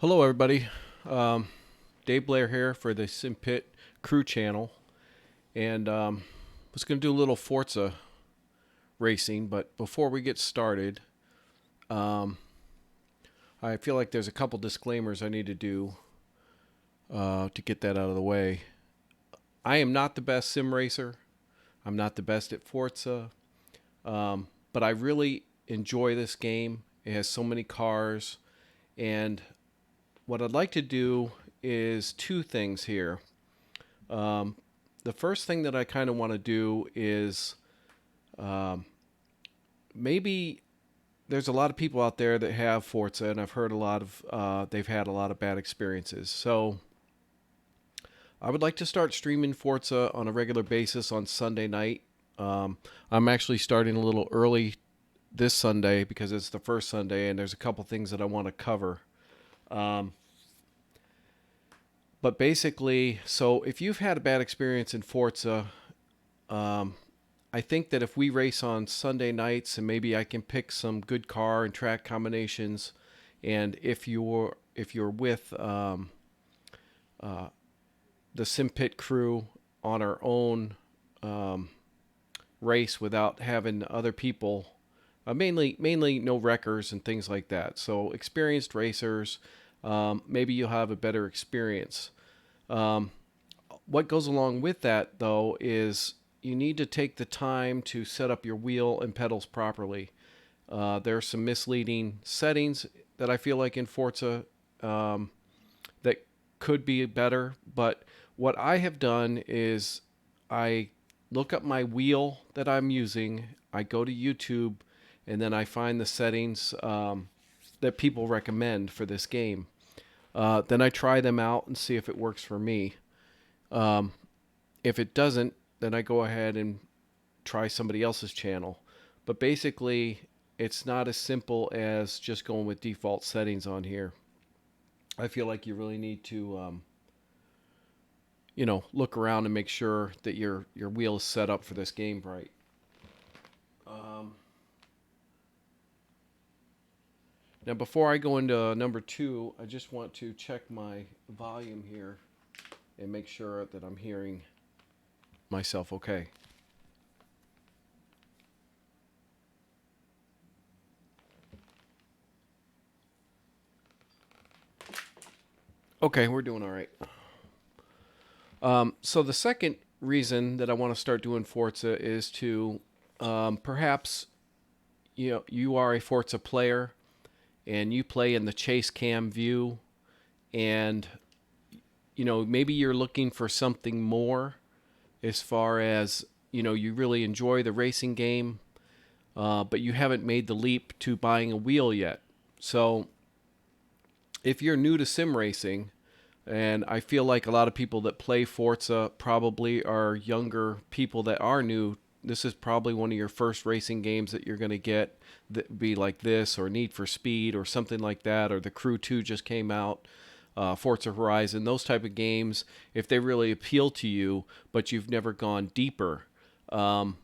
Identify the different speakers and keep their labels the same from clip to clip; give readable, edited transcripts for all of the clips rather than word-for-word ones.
Speaker 1: Hello, everybody. Um, Dave Blair here for the Simpit Crew Channel, and was going to do a little Forza racing. But before we get started, um, I feel like there's a couple disclaimers I need to do to get that out of the way. I am not the best sim racer. I'm not the best at Forza, but I really enjoy this game. It has so many cars, and what I'd like to do is two things here. Um, the first thing that I kind of want to do is um, maybe there's a lot of people out there that have Forza, and I've heard a lot of they've had a lot of bad experiences. So I would like to start streaming Forza on a regular basis on Sunday night. I'm actually starting a little early this Sunday because it's the first Sunday, and there's a couple things that I want to cover. Um, but basically, so if you've had a bad experience in Forza, um, I think that if we race on Sunday nights and maybe I can pick some good car and track combinations, and if you're with uh, the Simpit crew on our own um, race without having other people, mainly no wreckers and things like that. So experienced racers, maybe you'll have a better experience. Um, what goes along with that, though, is you need to take the time to set up your wheel and pedals properly. There are some misleading settings that I feel like in Forza that could be better, but what I have done is I look up my wheel that I'm using, I go to YouTube, and then I find the settings that people recommend for this game. Then I try them out and see if it works for me. Um, if it doesn't, then I go ahead and try somebody else's channel. But basically, it's not as simple as just going with default settings on here. I feel like you really need to, look around and make sure that your wheel is set up for this game right. Um, Now, before I go into number two, I just want to check my volume here and make sure that I'm hearing myself okay. Okay, we're doing all right. So the second reason that I want to start doing Forza is to perhaps you are a Forza player and you play in the chase cam view, and maybe you're looking for something more as far as you really enjoy the racing game, but you haven't made the leap to buying a wheel yet. So if you're new to sim racing, and I feel like a lot of people that play Forza probably are younger people that are new. This is probably one of your first racing games that you're going to get that be like this, or Need for Speed, or something like that, or the Crew 2 just came out, Forza Horizon, those type of games. If they really appeal to you, but you've never gone deeper, um,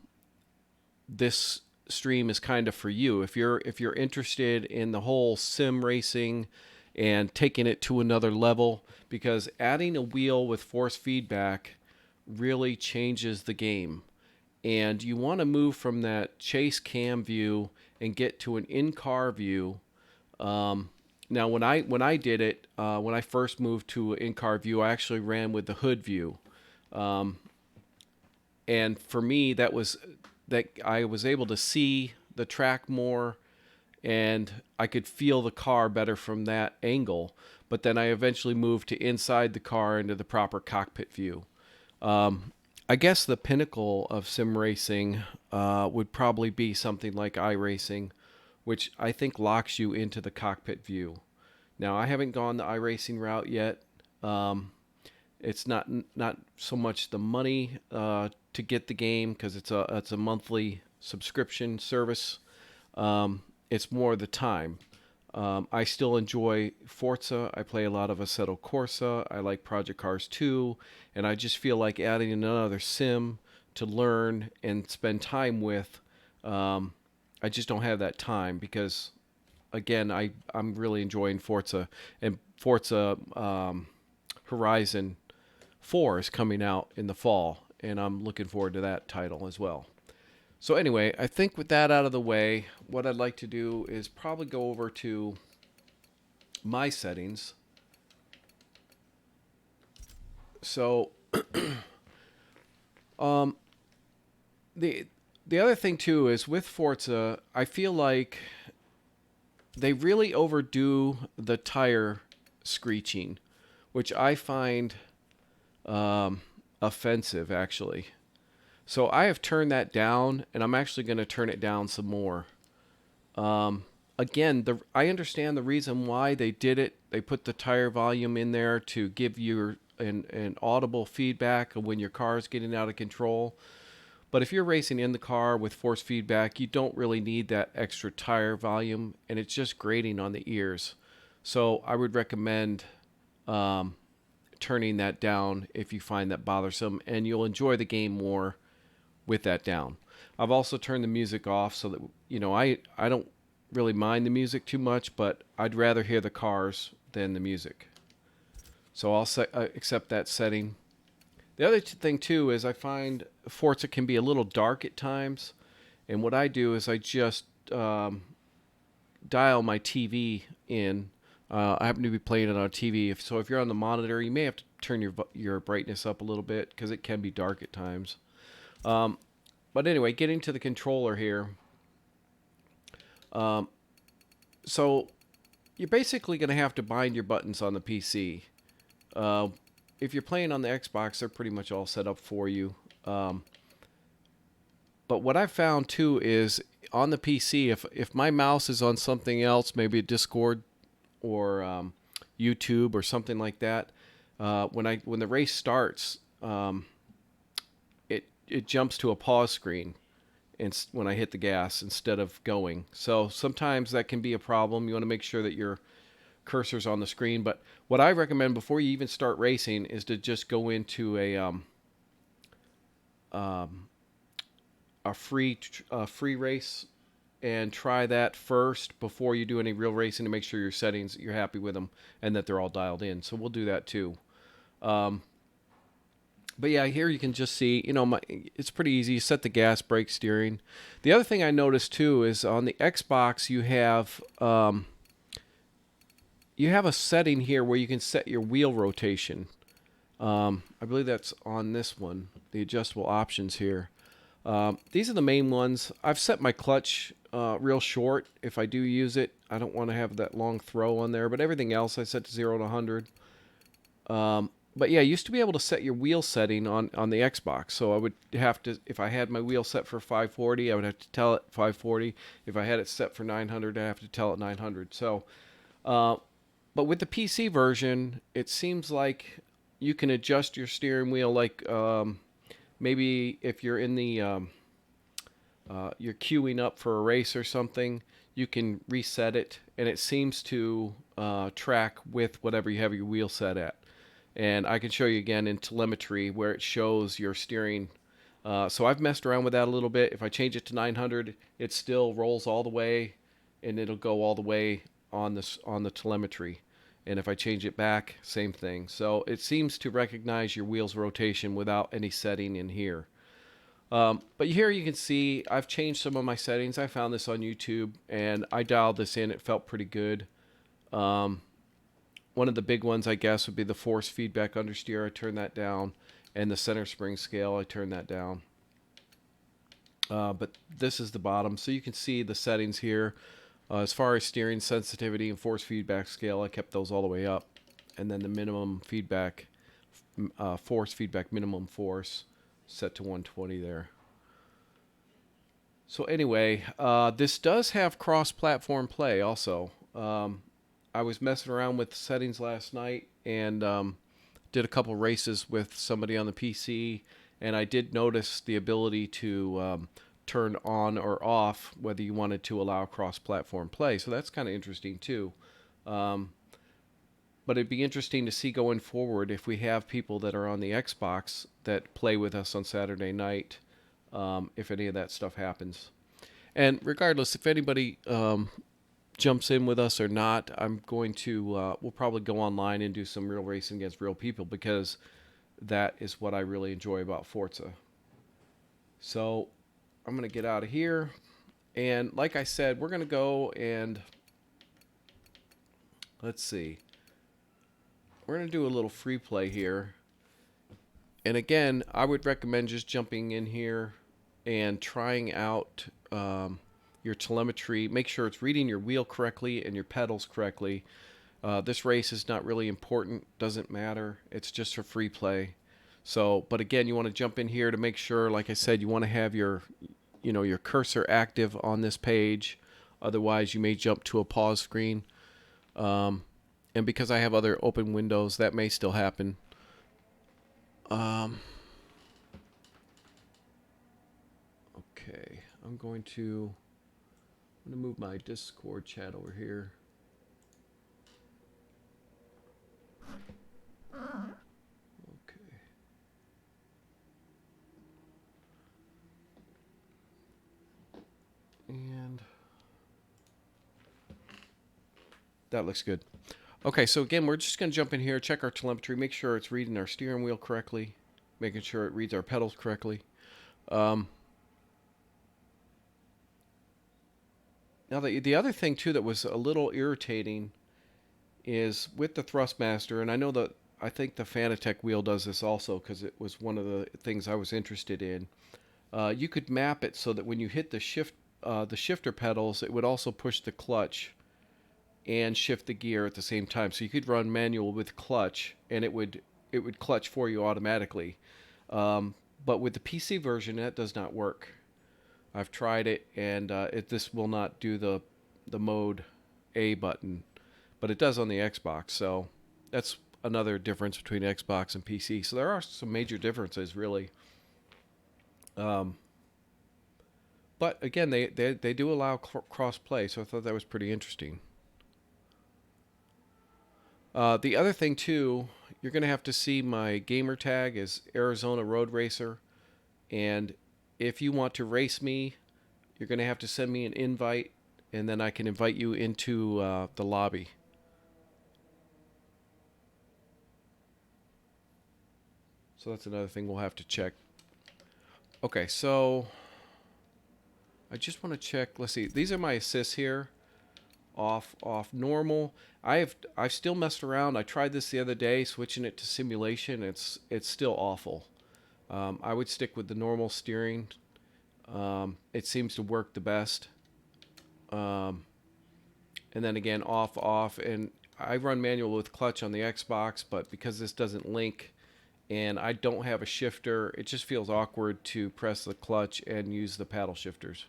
Speaker 1: this stream is kind of for you. If you're interested in the whole sim racing and taking it to another level, because adding a wheel with force feedback really changes the game. And you want to move from that chase cam view and get to an in-car view. Now, when I did it, when I first moved to an in-car view, I actually ran with the hood view, and for me, that I was able to see the track more, and I could feel the car better from that angle. But then I eventually moved to inside the car into the proper cockpit view. I guess the pinnacle of sim racing would probably be something like iRacing, which I think locks you into the cockpit view. Now, I haven't gone the iRacing route yet. Um, it's not so much the money to get the game, because it's a monthly subscription service. It's more the time. I still enjoy Forza. I play a lot of Assetto Corsa. I like Project Cars 2, and I just feel like adding another sim to learn and spend time with. I just don't have that time because again, I'm really enjoying Forza, and Forza Horizon 4 is coming out in the fall, and I'm looking forward to that title as well. So anyway, I think with that out of the way, what I'd like to do is probably go over to my settings. So um, the the other thing too is with Forza, I feel like they really overdo the tire screeching, which I find um, offensive actually. So I have turned that down, and I'm actually going to turn it down some more. Um, Again, I understand the reason why they did it. They put the tire volume in there to give you an audible feedback of when your car is getting out of control. But if you're racing in the car with force feedback, you don't really need that extra tire volume, and it's just grating on the ears. So I would recommend um, turning that down if you find that bothersome, and you'll enjoy the game more with that down. I've also turned the music off so that I don't really mind the music too much, but I'd rather hear the cars than the music. So I'll accept that setting. The other thing too is I find Forza can be a little dark at times, and what I do is I just dial my TV in. I happen to be playing it on TV, so if you're on the monitor, you may have to turn your brightness up a little bit because it can be dark at times. Um, but anyway, getting to the controller here. Um, so you're basically going to have to bind your buttons on the PC. Uh, if you're playing on the Xbox, they're pretty much all set up for you. Um, but what I've found too is on the PC, if my mouse is on something else, maybe a Discord or YouTube or something like that, when the race starts, it jumps to a pause screen when I hit the gas instead of going. So sometimes that can be a problem. You want to make sure that your cursor's on the screen. But what I recommend before you even start racing is to just go into um, a free race and try that first before you do any real racing to make sure your settings you're happy with them and that they're all dialed in. So we'll do that too. Um, but yeah, here you can just see, it's pretty easy. You set the gas, brake, steering. The other thing I noticed too is on the Xbox you have a setting here where you can set your wheel rotation. I believe that's on this one, the adjustable options here. These are the main ones. I've set my clutch real short if I do use it. I don't want to have that long throw on there, but everything else I set to 0 to 100. But yeah, I used to be able to set your wheel setting on the Xbox. So I would have to, if I had my wheel set for 540, I would have to tell it 540. If I had it set for 900, I'd have to tell it 900. So, but with the PC version, it seems like you can adjust your steering wheel like maybe if you're in the you're queuing up for a race or something, you can reset it, and it seems to track with whatever you have your wheel set at. And I can show you again in telemetry where it shows your steering. So I've messed around with that a little bit. If I change it to 900, it still rolls all the way, and it'll go all the way on the telemetry. And if I change it back, same thing. So it seems to recognize your wheel's rotation without any setting in here. But here you can see I've changed some of my settings. I found this on YouTube, and I dialed this in. It felt pretty good. Um, One of the big ones, I guess, would be the force feedback understeer. I turned that down. And the center spring scale, I turned that down. But this is the bottom. So you can see the settings here. As far as steering sensitivity and force feedback scale, I kept those all the way up. And then the minimum feedback, force feedback, minimum force, set to 120 there. So anyway, this does have cross-platform play also. I was messing around with settings last night and did a couple races with somebody on the PC, and I did notice the ability to turn on or off whether you wanted to allow cross-platform play. So that's kind of interesting too. But it'd be interesting to see going forward if we have people that are on the Xbox that play with us on Saturday night, if any of that stuff happens. And regardless, if anybody jumps in with us or not, I'm going to we'll probably go online and do some real racing against real people, because that is what I really enjoy about Forza. So I'm going to get out of here. And like I said, we're going to go and let's see. We're going to do a little free play here. And again, I would recommend just jumping in here and trying out your telemetry. Make sure it's reading your wheel correctly and your pedals correctly. This race is not really important. Doesn't matter. It's just for free play. So, but again, you want to jump in here to make sure, like I said, you want to have your, your cursor active on this page. Otherwise, you may jump to a pause screen. And because I have other open windows, that may still happen. Okay, I'm going to move my Discord chat over here. Okay. And that looks good. Okay, so again, we're just going to jump in here, check our telemetry, make sure it's reading our steering wheel correctly, making sure it reads our pedals correctly. Now, the other thing, too, that was a little irritating is with the Thrustmaster, and I think the Fanatec wheel does this also, because it was one of the things I was interested in. You could map it so that when you hit the shifter pedals, it would also push the clutch and shift the gear at the same time. So you could run manual with clutch, and it would clutch for you automatically. But with the PC version, that does not work. I've tried it, and this will not do the mode A button, but it does on the Xbox. So that's another difference between Xbox and PC. So there are some major differences, really. But again, they do allow cross play, so I thought that was pretty interesting. The other thing, too, you're going to have to see my gamer tag is Arizona Road Racer. And if you want to race me, you're going to have to send me an invite, and then I can invite you into the lobby. So that's another thing we'll have to check. Okay, so I just want to check. Let's see. These are my assists here. Off normal. I've still messed around. I tried this the other day, switching it to simulation. It's still awful. I would stick with the normal steering. It seems to work the best. And then again, off, and I run manual with clutch on the Xbox, but because this doesn't link and I don't have a shifter, it just feels awkward to press the clutch and use the paddle shifters.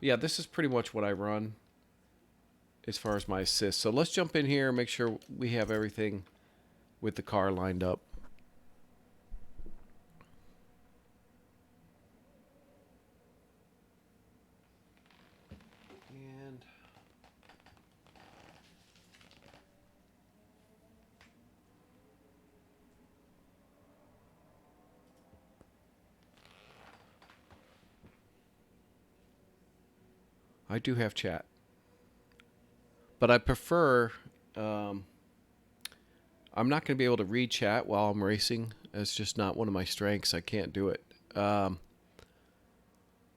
Speaker 1: Yeah, this is pretty much what I run as far as my assist. So let's jump in here and make sure we have everything with the car lined up. And I do have chat, but I prefer, I'm not going to be able to read chat while I'm racing. It's just not one of my strengths. I can't do it.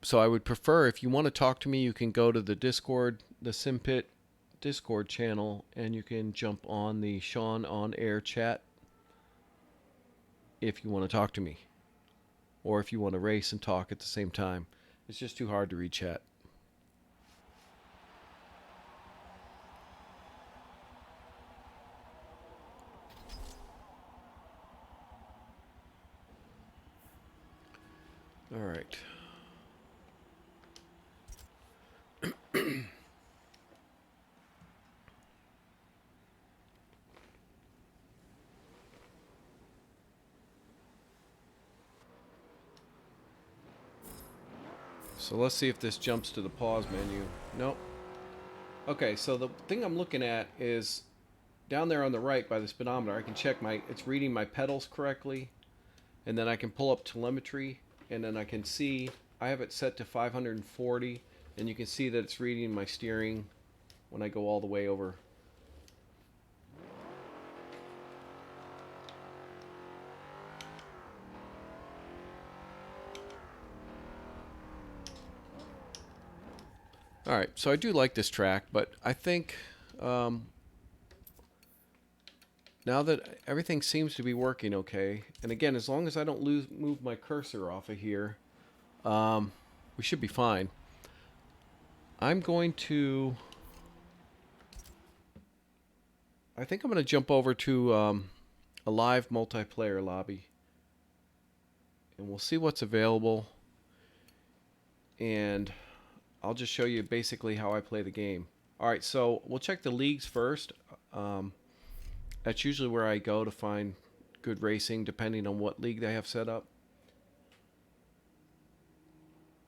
Speaker 1: So I would prefer, if you want to talk to me, you can go to the Discord, the Simpit Discord channel, and you can jump on the Sean on air chat if you want to talk to me, or if you want to race and talk at the same time. It's just too hard to read chat. All right. So let's see if this jumps to the pause menu. Nope. Okay, so the thing I'm looking at is down there on the right by the speedometer. I can check it's reading my pedals correctly, and then I can pull up telemetry, and then I can see I have it set to 540, And you can see that it's reading my steering when I go all the way over. Alright, so I do like this track, but I think now that everything seems to be working okay, and again, as long as I don't move my cursor off of here, we should be fine. I'm going to... I think I'm going to jump over to a live multiplayer lobby. And we'll see what's available. And I'll just show you basically how I play the game. Alright, so we'll check the leagues first. That's usually where I go to find good racing, depending on what league they have set up.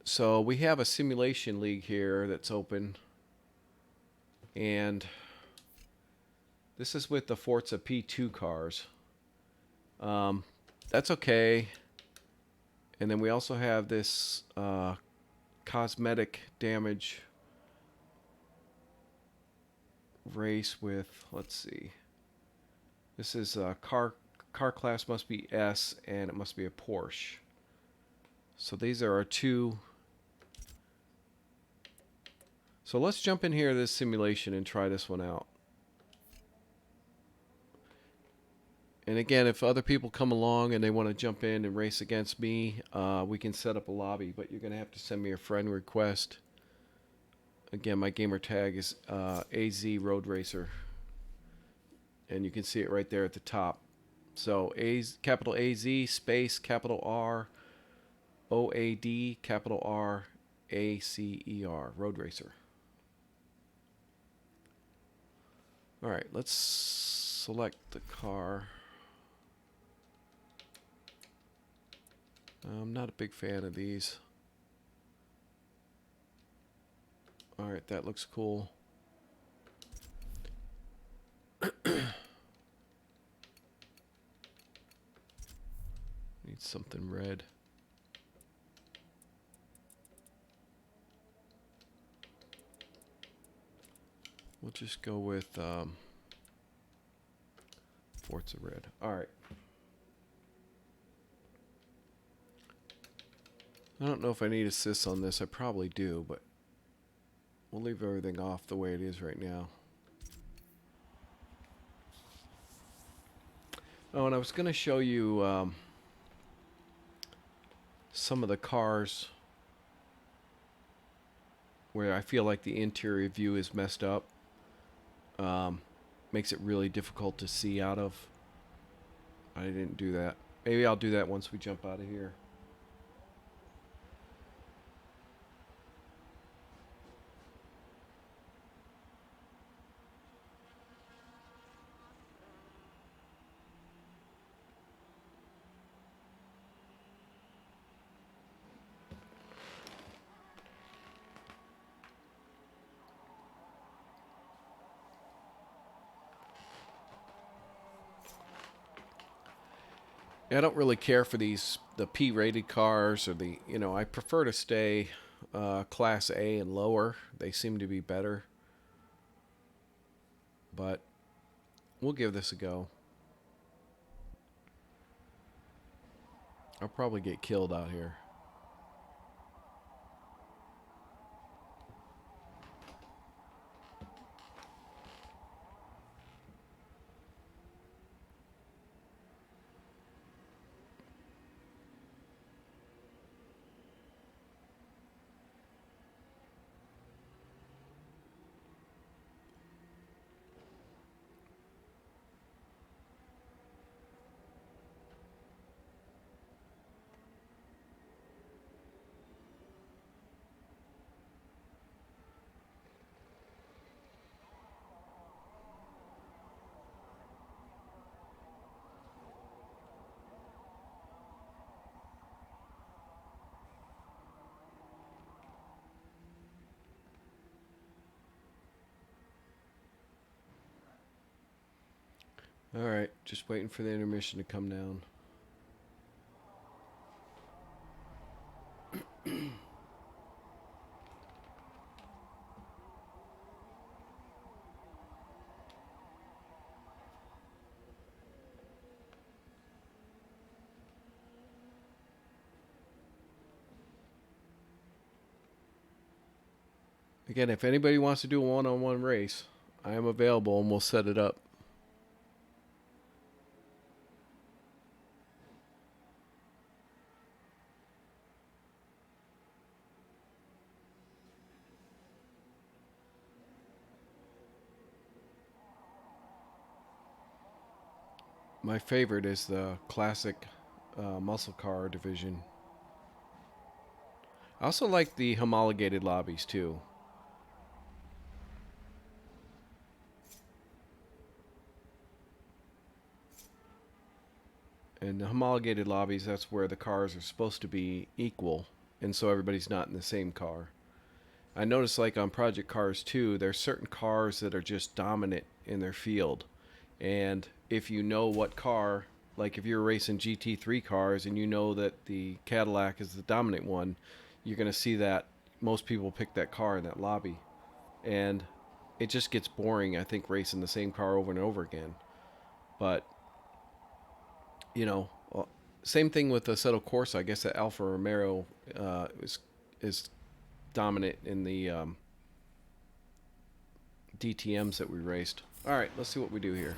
Speaker 1: So we have a simulation league here that's open. And this is with the Forza P2 cars. That's okay. And then we also have this cosmetic damage race with, let's see. This is car class must be S, and it must be a Porsche. So these are our two. So let's jump in here to this simulation and try this one out. And again, if other people come along and they want to jump in and race against me, we can set up a lobby, but you're going to have to send me a friend request. Again, my gamer tag is AZ Road Racer. And you can see it right there at the top. So capital AZ space capital R OAD capital R ACER Road Racer. Alright, let's select the car. I'm not a big fan of these. Alright, that looks cool. Need something red. We'll just go with Forza red. Alright. I don't know if I need assists on this. I probably do, but we'll leave everything off the way it is right now. Oh, and I was going to show you some of the cars where I feel like the interior view is messed up. Makes it really difficult to see out of. I didn't do that. Maybe I'll do that once we jump out of here. I don't really care for the P-rated cars or I prefer to stay Class A and lower. They seem to be better. But we'll give this a go. I'll probably get killed out here. Alright, just waiting for the intermission to come down. Again, if anybody wants to do a one-on-one race, I am available and we'll set it up. My favorite is the classic muscle car division. I also like the homologated lobbies too. And the homologated lobbies, that's where the cars are supposed to be equal, and so everybody's not in the same car. I noticed, like on Project Cars 2, there's certain cars that are just dominant in their field. And if you know what car, like if you're racing GT3 cars and you know that the Cadillac is the dominant one, you're going to see that most people pick that car in that lobby. And it just gets boring, I think, racing the same car over and over again. But, you know, same thing with the Assetto Corsa. I guess that Alfa Romeo is dominant in the DTMs that we raced. All right, let's see what we do here.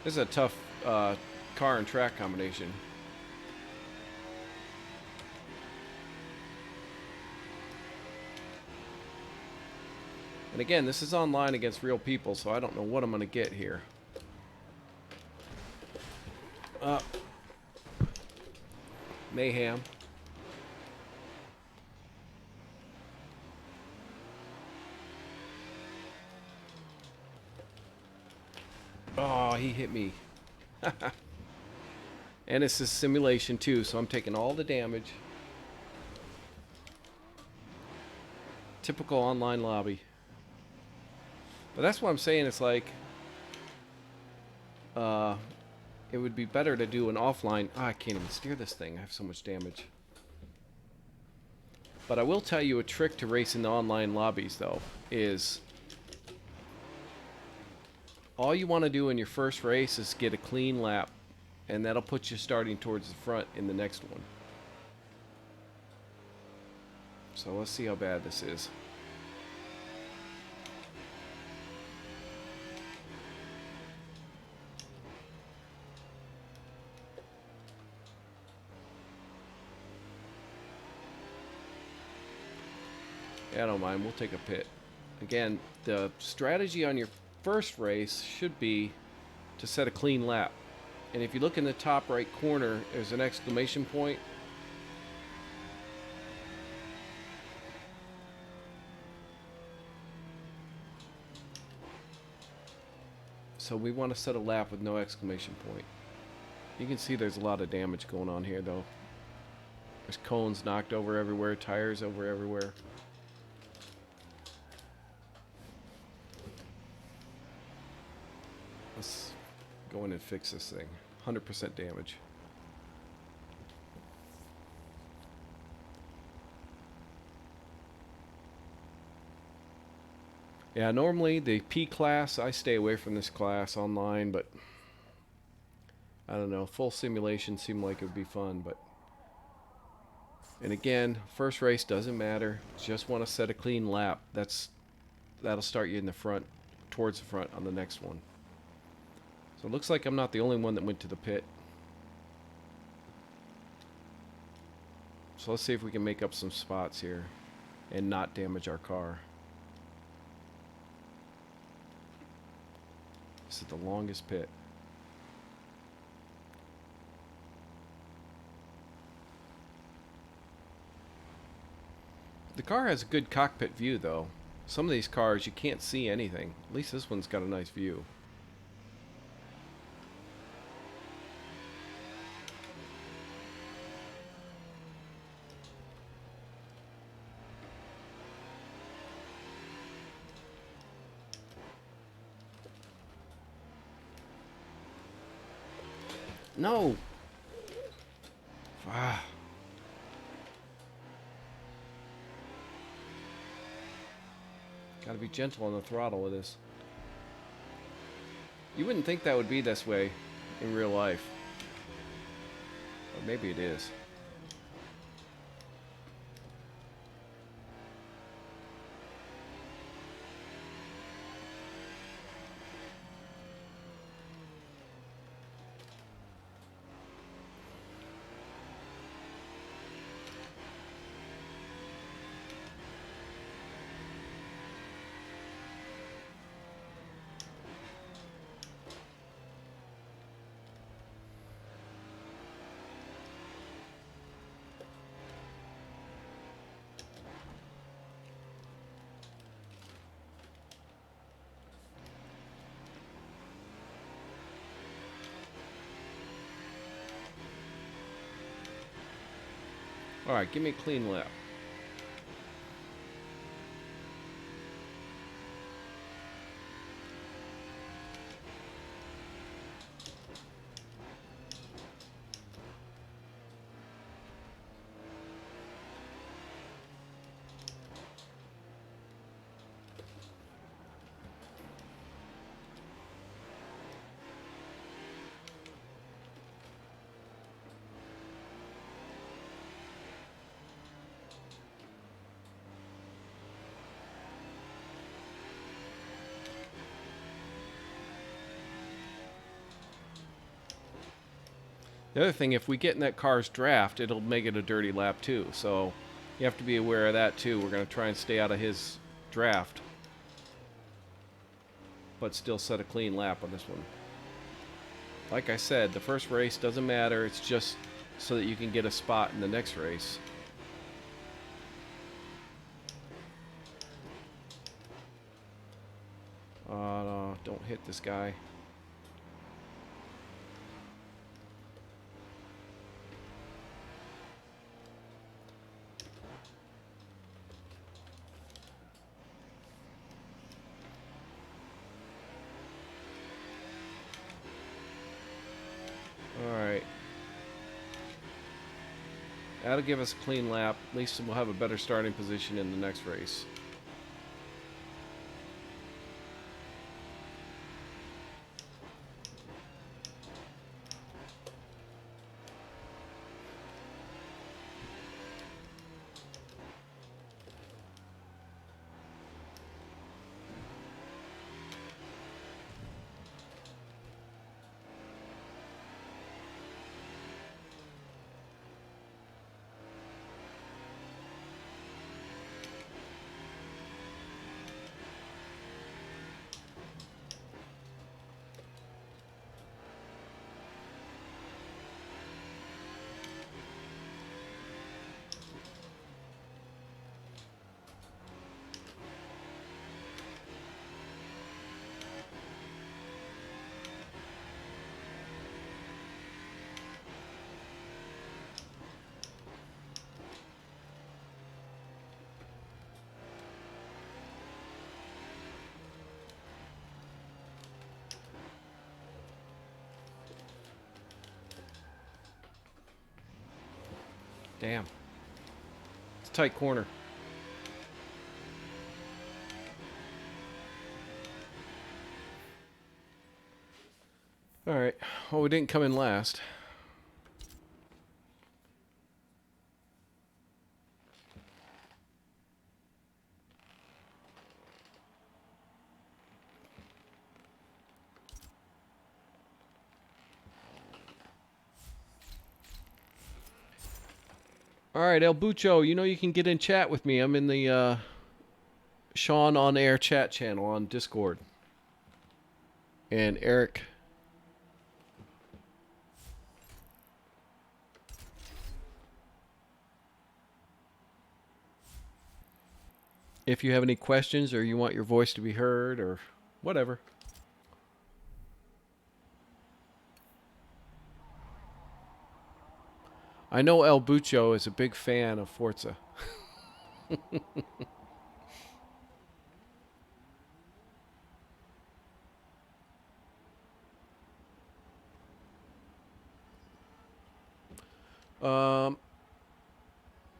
Speaker 1: This is a tough car and track combination. And again, this is online against real people, so I don't know what I'm going to get here. Mayhem. Oh, he hit me. And it's a simulation too, so I'm taking all the damage. Typical online lobby. But that's what I'm saying. It's like, it would be better to do an offline. Oh, I can't even steer this thing. I have so much damage. But I will tell you a trick to racing the online lobbies, though, is all you want to do in your first race is get a clean lap, and that'll put you starting towards the front in the next one. So let's see how bad this is. Yeah, I don't mind. We'll take a pit. Again, the strategy on your first race should be to set a clean lap. And if you look in the top right corner, there's an exclamation point. So we want to set a lap with no exclamation point. You can see there's a lot of damage going on here, though. There's cones knocked over everywhere, tires over everywhere. Let's go in and fix this thing. 100% damage. Yeah, normally the P class, I stay away from this class online, but I don't know. Full simulation seemed like it would be fun, but... And again, first race doesn't matter. Just want to set a clean lap. That'll start you in the front, towards the front on the next one. So it looks like I'm not the only one that went to the pit. So let's see if we can make up some spots here and not damage our car. This is the longest pit. The car has a good cockpit view, though. Some of these cars, you can't see anything. At least this one's got a nice view. No! Ah. Gotta be gentle on the throttle with this. You wouldn't think that would be this way in real life. But maybe it is. All right, give me a clean lap. The other thing, if we get in that car's draft, it'll make it a dirty lap too. So you have to be aware of that too. We're going to try and stay out of his draft, but still set a clean lap on this one. Like I said, the first race doesn't matter. It's just so that you can get a spot in the next race. No, don't hit this guy. Alright. That'll give us a clean lap. At least we'll have a better starting position in the next race. Damn. It's a tight corner. Alright. Well, we didn't come in last. Alright, El Bucho, you know you can get in chat with me. I'm in the Sean On Air chat channel on Discord. And Eric. If you have any questions or you want your voice to be heard or whatever. I know El Bucho is a big fan of Forza.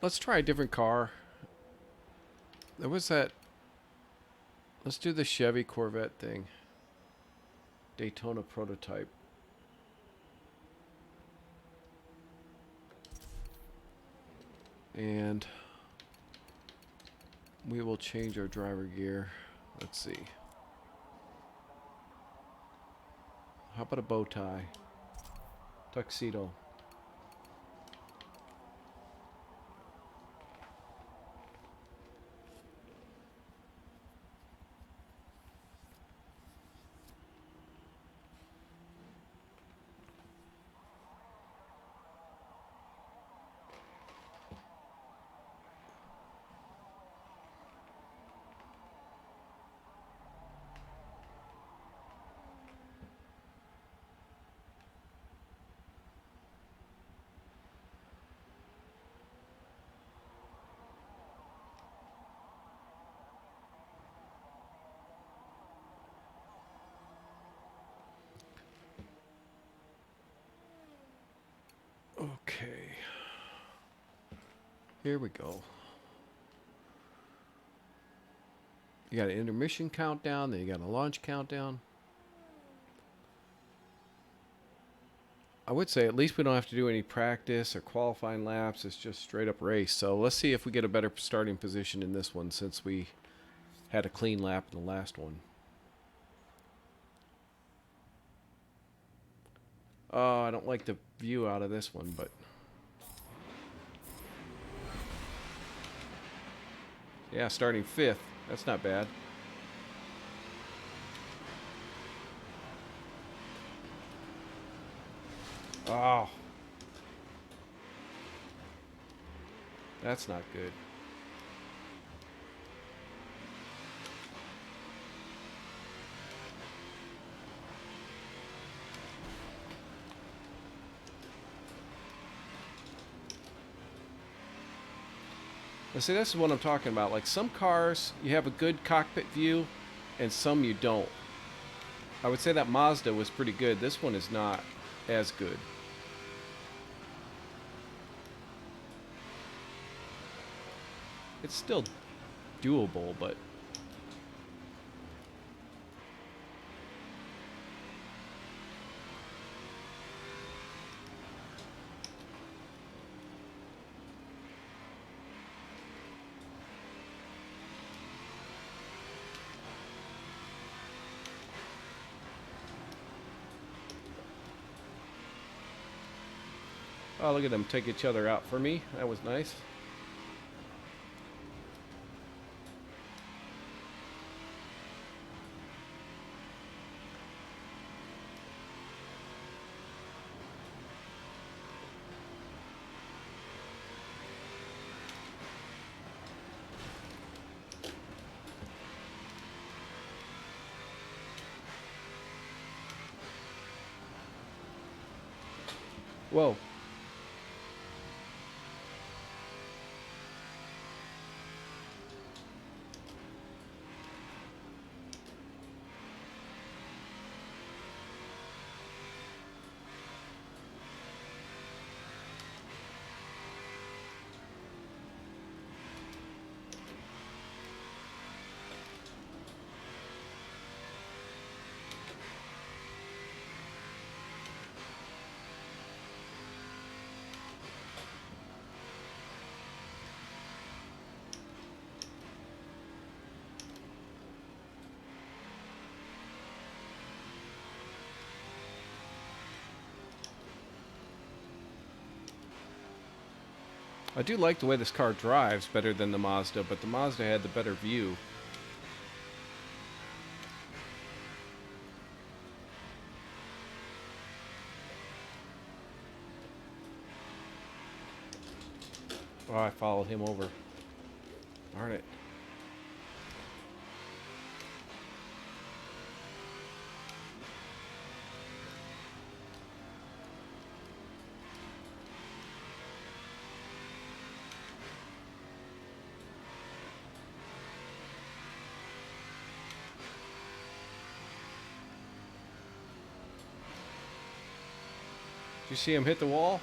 Speaker 1: Let's try a different car. There was that. Let's do the Chevy Corvette thing. Daytona prototype. And we will change our driver gear. Let's see. How about a bow tie? Tuxedo. Here we go. You got an intermission countdown, then you got a launch countdown. I would say at least we don't have to do any practice or qualifying laps. It's just straight up race. So let's see if we get a better starting position in this one since we had a clean lap in the last one. Oh, I don't like the view out of this one, but... yeah, starting 5th. That's not bad. Oh. That's not good. Now see, this is what I'm talking about. Like some cars, you have a good cockpit view, and some you don't. I would say that Mazda was pretty good. This one is not as good. It's still doable, but... oh, look at them take each other out for me. That was nice. Whoa. I do like the way this car drives better than the Mazda, but the Mazda had the better view. Oh, I followed him over. Darn it. Did you see him hit the wall?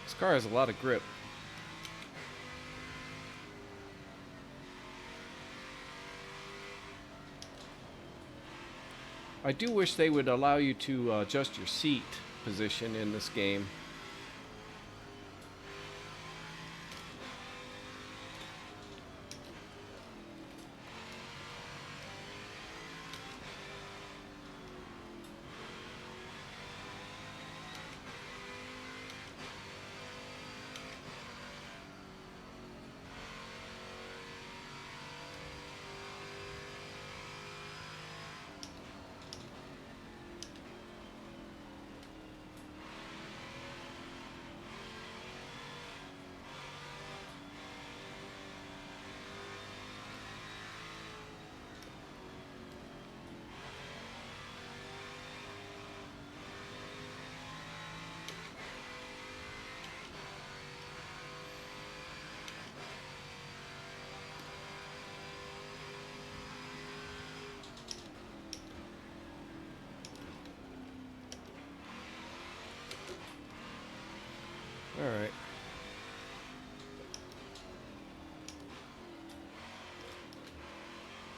Speaker 1: This car has a lot of grip. I do wish they would allow you to adjust your seat position in this game.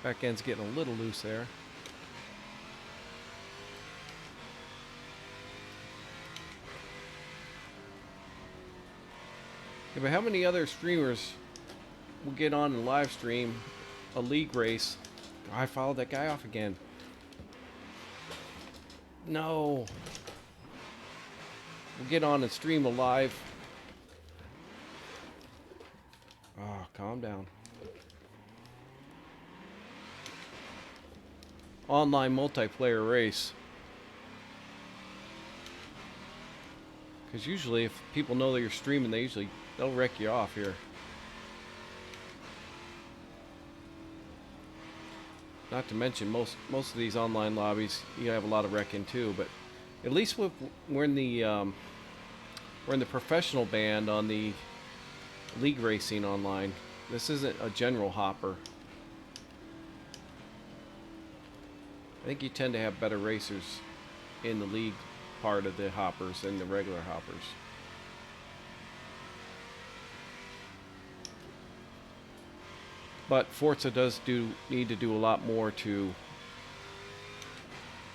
Speaker 1: Back end's getting a little loose there. Yeah, but how many other streamers will get on and live stream a league race? Oh, I followed that guy off again. No. We'll get on and stream a live. Oh, calm down. Online multiplayer race. Because usually if people know that you're streaming, they'll wreck you off here. Not to mention most of these online lobbies, you have a lot of wrecking too. But at least we're in the professional band on the league racing online. This isn't a general hopper. I think you tend to have better racers in the league part of the hoppers than the regular hoppers. But Forza does need to do a lot more to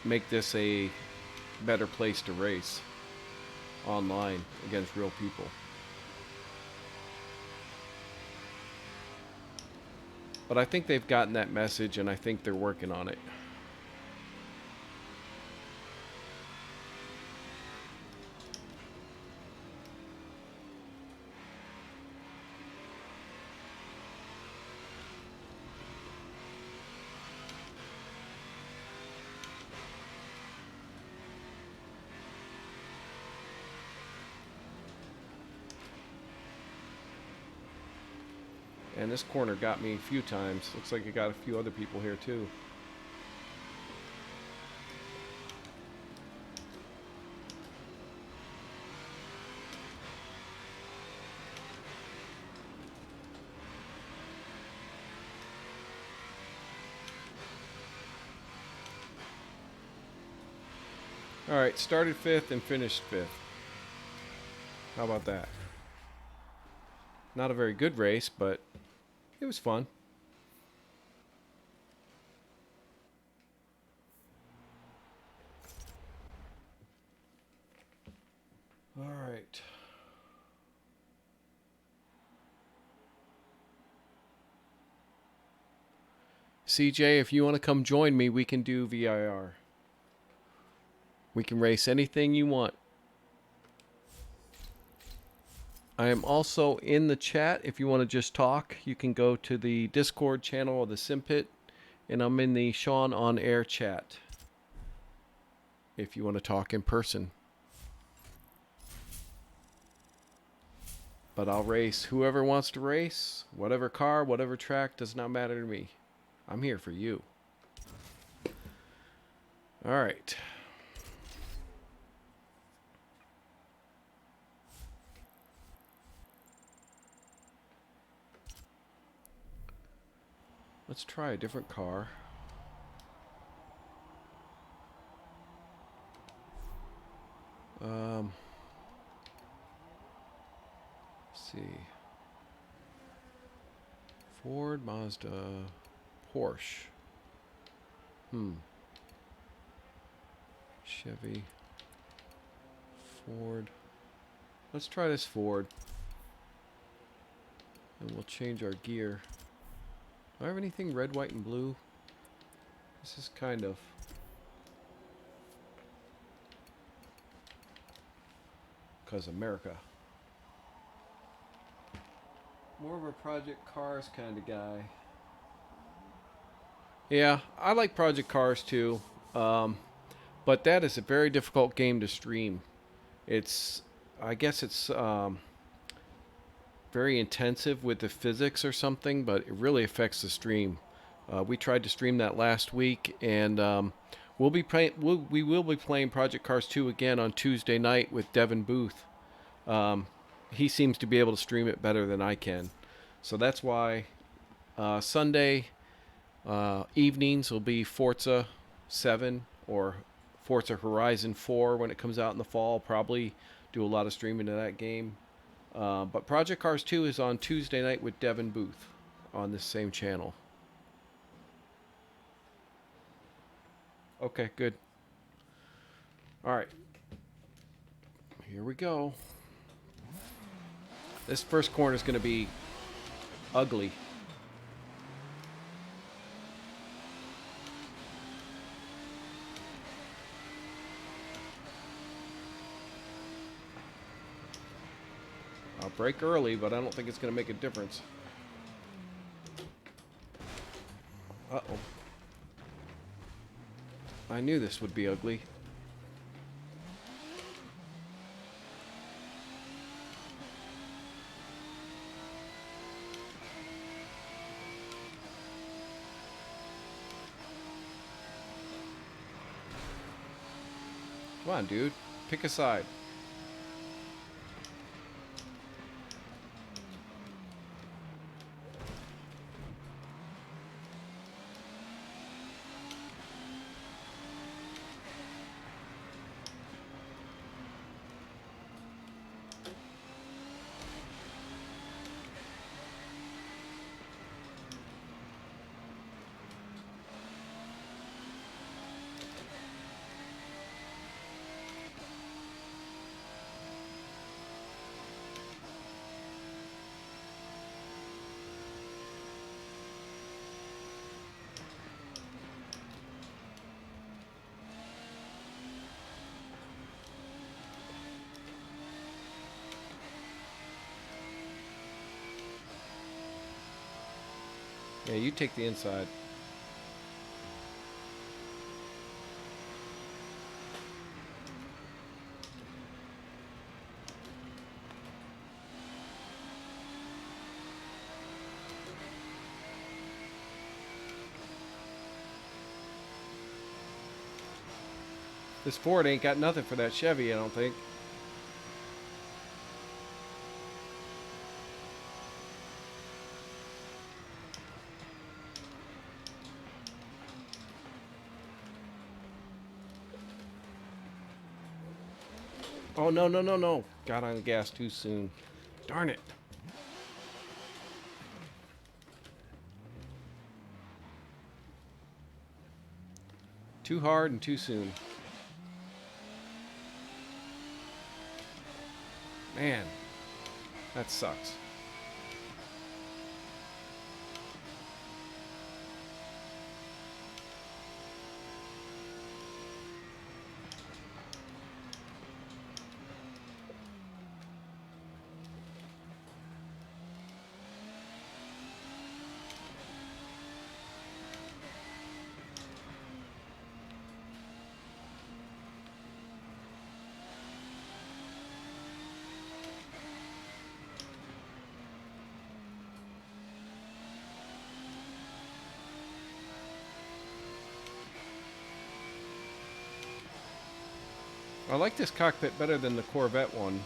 Speaker 1: make this a better place to race online against real people. But I think they've gotten that message, and I think they're working on it. And this corner got me a few times. Looks like it got a few other people here too. Alright, started 5th and finished 5th. How about that? Not a very good race, but it was fun. Alright. CJ, if you want to come join me, we can do VIR. We can race anything you want. I am also in the chat. If you want to just talk, you can go to the Discord channel of the Simpit, and I'm in the Sean on Air chat if you want to talk in person. But I'll race whoever wants to race, whatever car, whatever track, does not matter to me. I'm here for you. All right. Let's try a different car. Let's see. Ford, Mazda, Porsche. Chevy, Ford. Let's try this Ford. And we'll change our gear. Do I have anything red, white, and blue? This is kind of... because America. More of a Project Cars kind of guy. Yeah, I like Project Cars too. But that is a very difficult game to stream. I guess it's very intensive with the physics or something, but it really affects the stream. We tried to stream that last week, and we will be playing Project Cars 2 again on Tuesday night with Devin Booth. He seems to be able to stream it better than I can, so that's why Sunday evenings will be Forza 7 or Forza Horizon 4 when it comes out in the fall. Probably do a lot of streaming of that game. But Project Cars 2 is on Tuesday night with Devin Booth on this same channel. Okay, good. All right. Here we go. This first corner is going to be ugly. I'll brake early, but I don't think it's going to make a difference. Uh-oh. I knew this would be ugly. Come on, dude. Pick a side. Yeah, you take the inside. This Ford ain't got nothing for that Chevy, I don't think. Oh, no, no, no, no. Got on the gas too soon. Darn it. Too hard and too soon. Man, that sucks. I like this cockpit better than the Corvette one.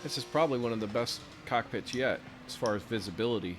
Speaker 1: This is probably one of the best cockpits yet, as far as visibility.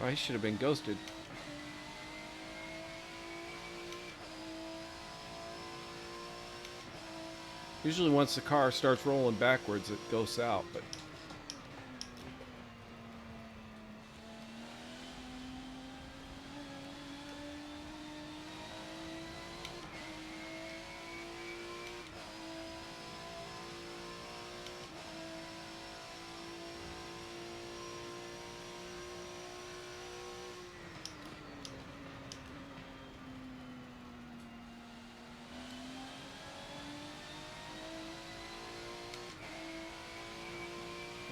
Speaker 1: Oh, he should have been ghosted. Usually once the car starts rolling backwards, it goes out, but...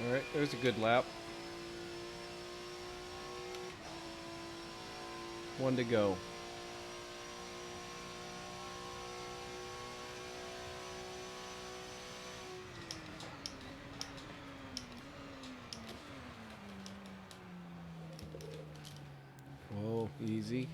Speaker 1: Alright, there's a good lap. One to go. Whoa, easy.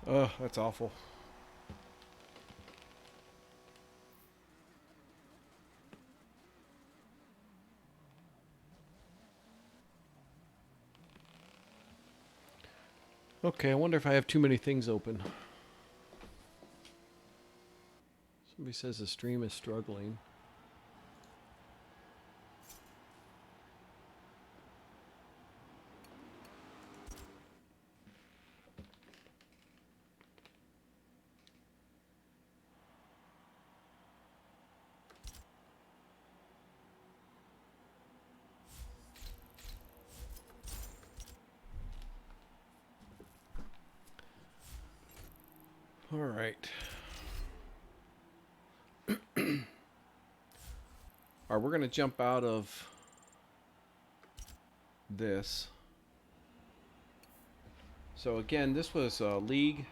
Speaker 1: Oh, that's awful. Okay, I wonder if I have too many things open. Somebody says the stream is struggling. All right. All right, we're going to jump out of this. So again, this was League.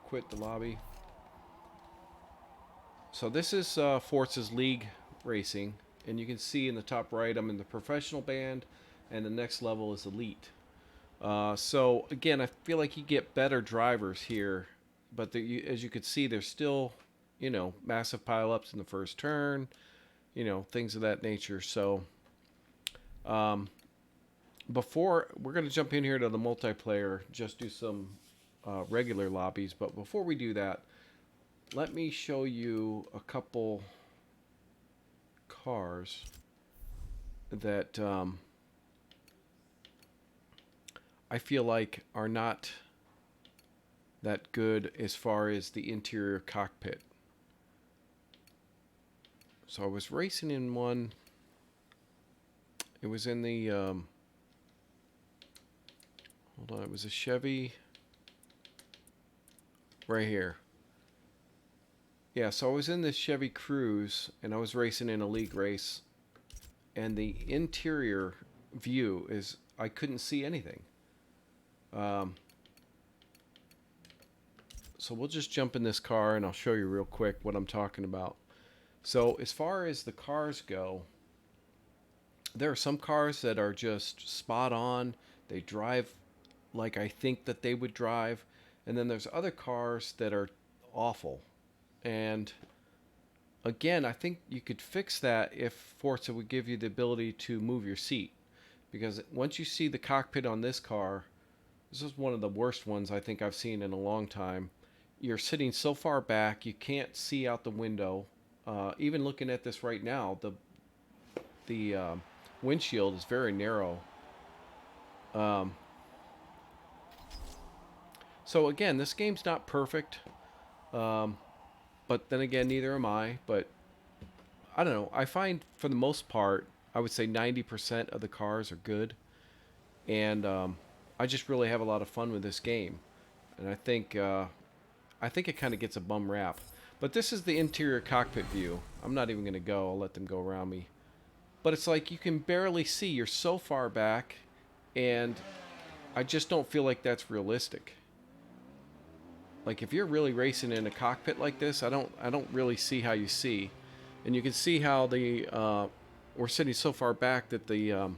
Speaker 1: Quit the lobby. So this is Forza's League Racing. And you can see in the top right, I'm in the professional band. And the next level is Elite. So again, I feel like you get better drivers here. But as you can see, there's still, massive pileups in the first turn. Things of that nature. So before we're going to jump in here to the multiplayer, just do some regular lobbies. But before we do that, let me show you a couple cars that I feel like are not that good as far as the interior cockpit. So I was racing in one. It was in the hold on, it was a Chevy right here. Yeah, so I was in this Chevy Cruze and I was racing in a league race, and the interior view is I couldn't see anything. So we'll just jump in this car and I'll show you real quick what I'm talking about. So as far as the cars go, There are some cars that are just spot on. They drive like I think that they would drive. And then there's other cars that are awful. And again, I think you could fix that if Forza would give you the ability to move your seat. Because once you see the cockpit on this car, this is one of the worst ones I think I've seen in a long time. You're sitting so far back, you can't see out the window. Even looking at this right now, the windshield is very narrow. Um, so again, this game's not perfect, um, but then again, neither am I. But I don't know. I find for the most part, I would say 90% of the cars are good, and I just really have a lot of fun with this game. And I think it kind of gets a bum rap. But this is the interior cockpit view. I'm not even going to go. I'll let them go around me. But it's like you can barely see. You're so far back, and I just don't feel like that's realistic. Like if you're really racing in a cockpit like this, I don't really see how you see. And you can see how the we're sitting so far back that the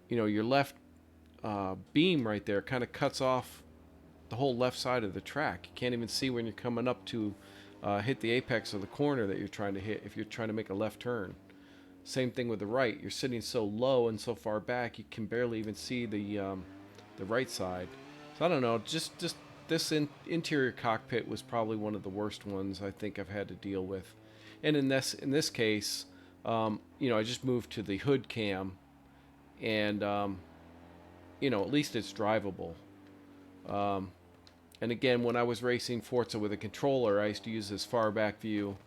Speaker 1: your left beam right there kind of cuts off the whole left side of the track. You can't even see when you're coming up to hit the apex of the corner that you're trying to hit if you're trying to make a left turn. Same thing with the right. You're sitting so low and so far back, you can barely even see the right side. So I don't know. Just this interior cockpit was probably one of the worst ones I think I've had to deal with. And in this case, I just moved to the hood cam, and at least it's drivable. Um, and again, when I was racing Forza with a controller, I used to use this far back view.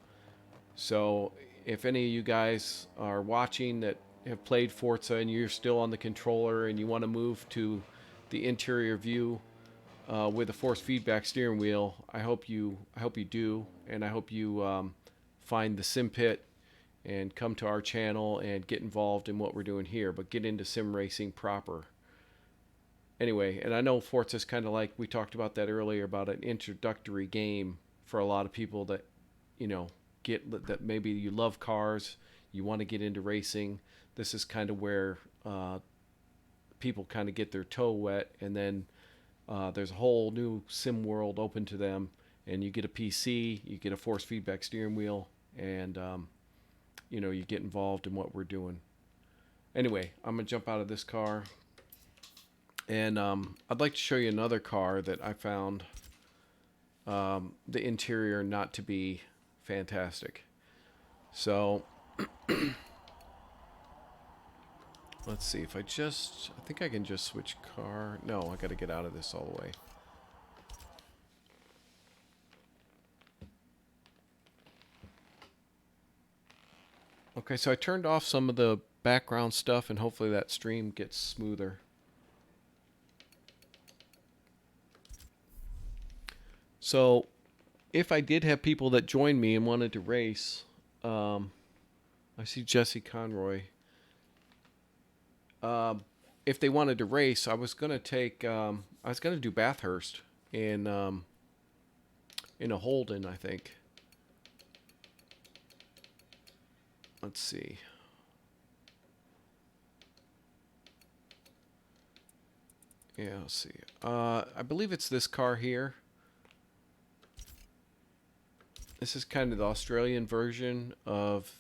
Speaker 1: So if any of you guys are watching that have played Forza and you're still on the controller and you want to move to the interior view with a force feedback steering wheel, I hope you do, and I hope you find the Simpit and come to our channel and get involved in what we're doing here, but get into sim racing proper. Anyway, and I know Forza's kind of like we talked about that earlier about an introductory game for a lot of people that get that maybe you love cars, you want to get into racing. This is kind of where people kind of get their toe wet, and then there's a whole new sim world open to them, and you get a PC, you get a force feedback steering wheel, and you get involved in what we're doing. Anyway, I'm gonna jump out of this car, and I'd like to show you another car that I found the interior not to be fantastic. So let's see if I think I can just switch car. No, I got to get out of this all the way. Okay, so I turned off some of the background stuff, and hopefully that stream gets smoother. So if I did have people that joined me and wanted to race, I see Jesse Conroy. If they wanted to race, I was gonna do Bathurst in a Holden, I think. Let's see. Yeah, let's see. I believe it's this car here. This is kind of the Australian version of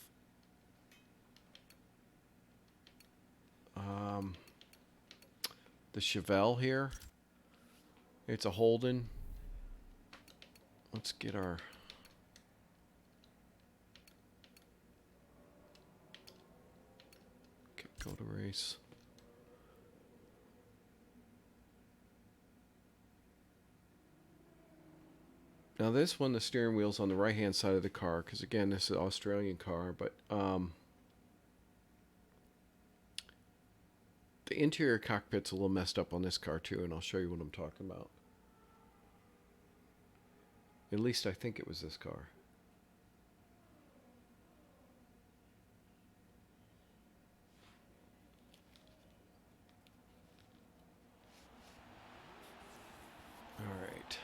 Speaker 1: the Chevelle here. It's a Holden. Let's get our... Okay, go to race. Now this one, the steering wheel's on the right-hand side of the car, because again, this is an Australian car, but the interior cockpit's a little messed up on this car too, and I'll show you what I'm talking about. At least I think it was this car. All right.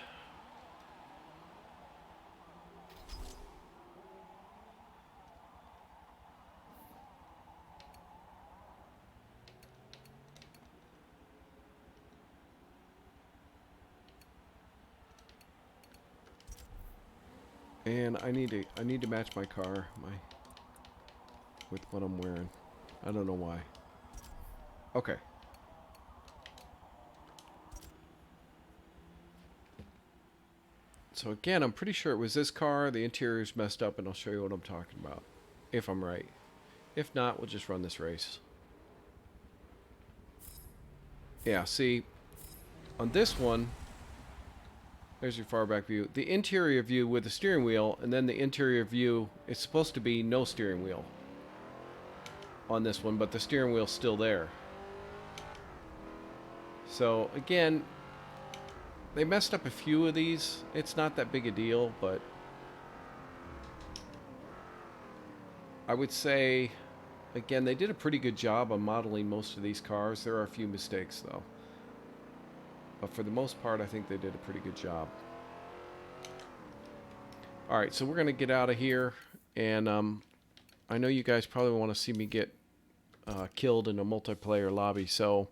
Speaker 1: And I need to match my car with what I'm wearing. I don't know why. Okay. So again, I'm pretty sure it was this car. The interior's messed up, and I'll show you what I'm talking about. If I'm right. If not, we'll just run this race. Yeah, see, on this one, there's your far back view. The interior view with the steering wheel, and then the interior view, it's supposed to be no steering wheel on this one, but the steering wheel's still there. So again, they messed up a few of these. It's not that big a deal, but I would say, again, they did a pretty good job on modeling most of these cars. There are a few mistakes, though. But for the most part, I think they did a pretty good job. All right, so we're going to get out of here. And I know you guys probably want to see me get killed in a multiplayer lobby. So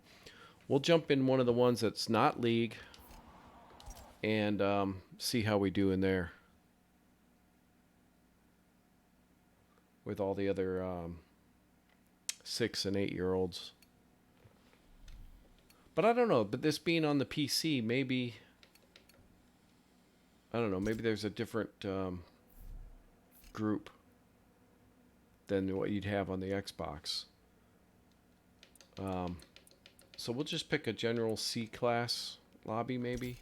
Speaker 1: we'll jump in one of the ones that's not League and see how we do in there with all the other 6 and 8-year-olds. But I don't know. But this being on the PC, maybe, I don't know, maybe there's a different group than what you'd have on the Xbox. So we'll just pick a general C-class lobby, maybe.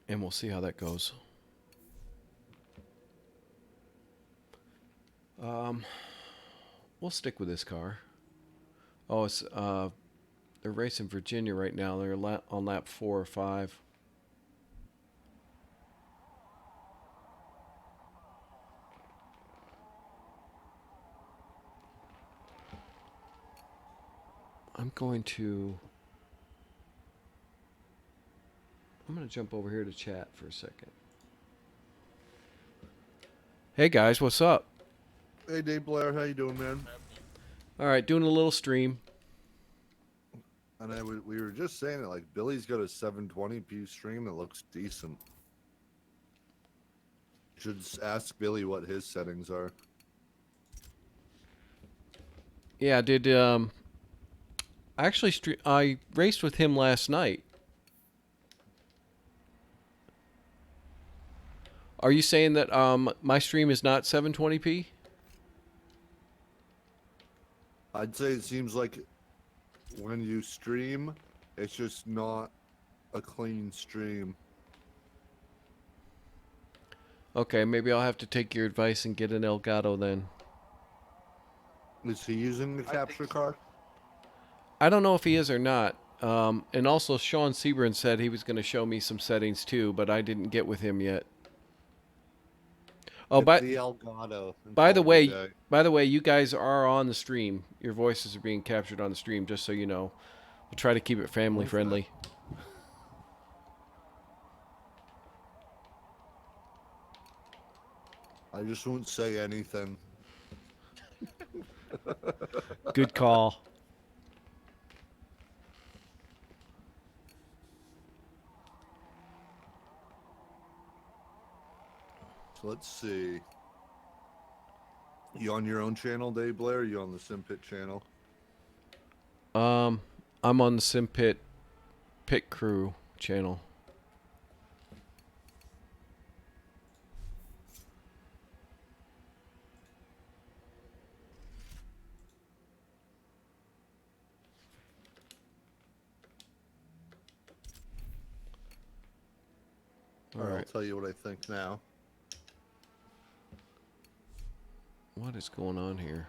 Speaker 1: And we'll see how that goes. We'll stick with this car. Oh, it's they're racing Virginia right now. They're on lap 4 or 5. I'm going to jump over here to chat for a second. Hey guys, what's up?
Speaker 2: Hey Dave Blair, how you doing, man?
Speaker 1: All right, doing a little stream.
Speaker 2: And we were just saying it, like Billy's got a 720p stream that looks decent. Should ask Billy what his settings are.
Speaker 1: Yeah, did I raced with him last night. Are you saying that my stream is not 720p?
Speaker 2: I'd say it seems like when you stream, it's just not a clean stream.
Speaker 1: Okay, maybe I'll have to take your advice and get an Elgato then.
Speaker 2: Is he using the capture card?
Speaker 1: I don't know if he is or not. And also, Sean Sebring said he was going to show me some settings too, but I didn't get with him yet. Oh,
Speaker 2: It's the Elgato.
Speaker 1: by the way, you guys are on the stream. Your voices are being captured on the stream, just so you know. We'll try to keep it family friendly.
Speaker 2: I just won't say anything.
Speaker 1: Good call.
Speaker 2: So let's see. You on your own channel, Dave Blair? Or you on the Simpit channel?
Speaker 1: I'm on the Simpit Crew Channel.
Speaker 2: All right, I'll tell you what I think now.
Speaker 1: What is going on here?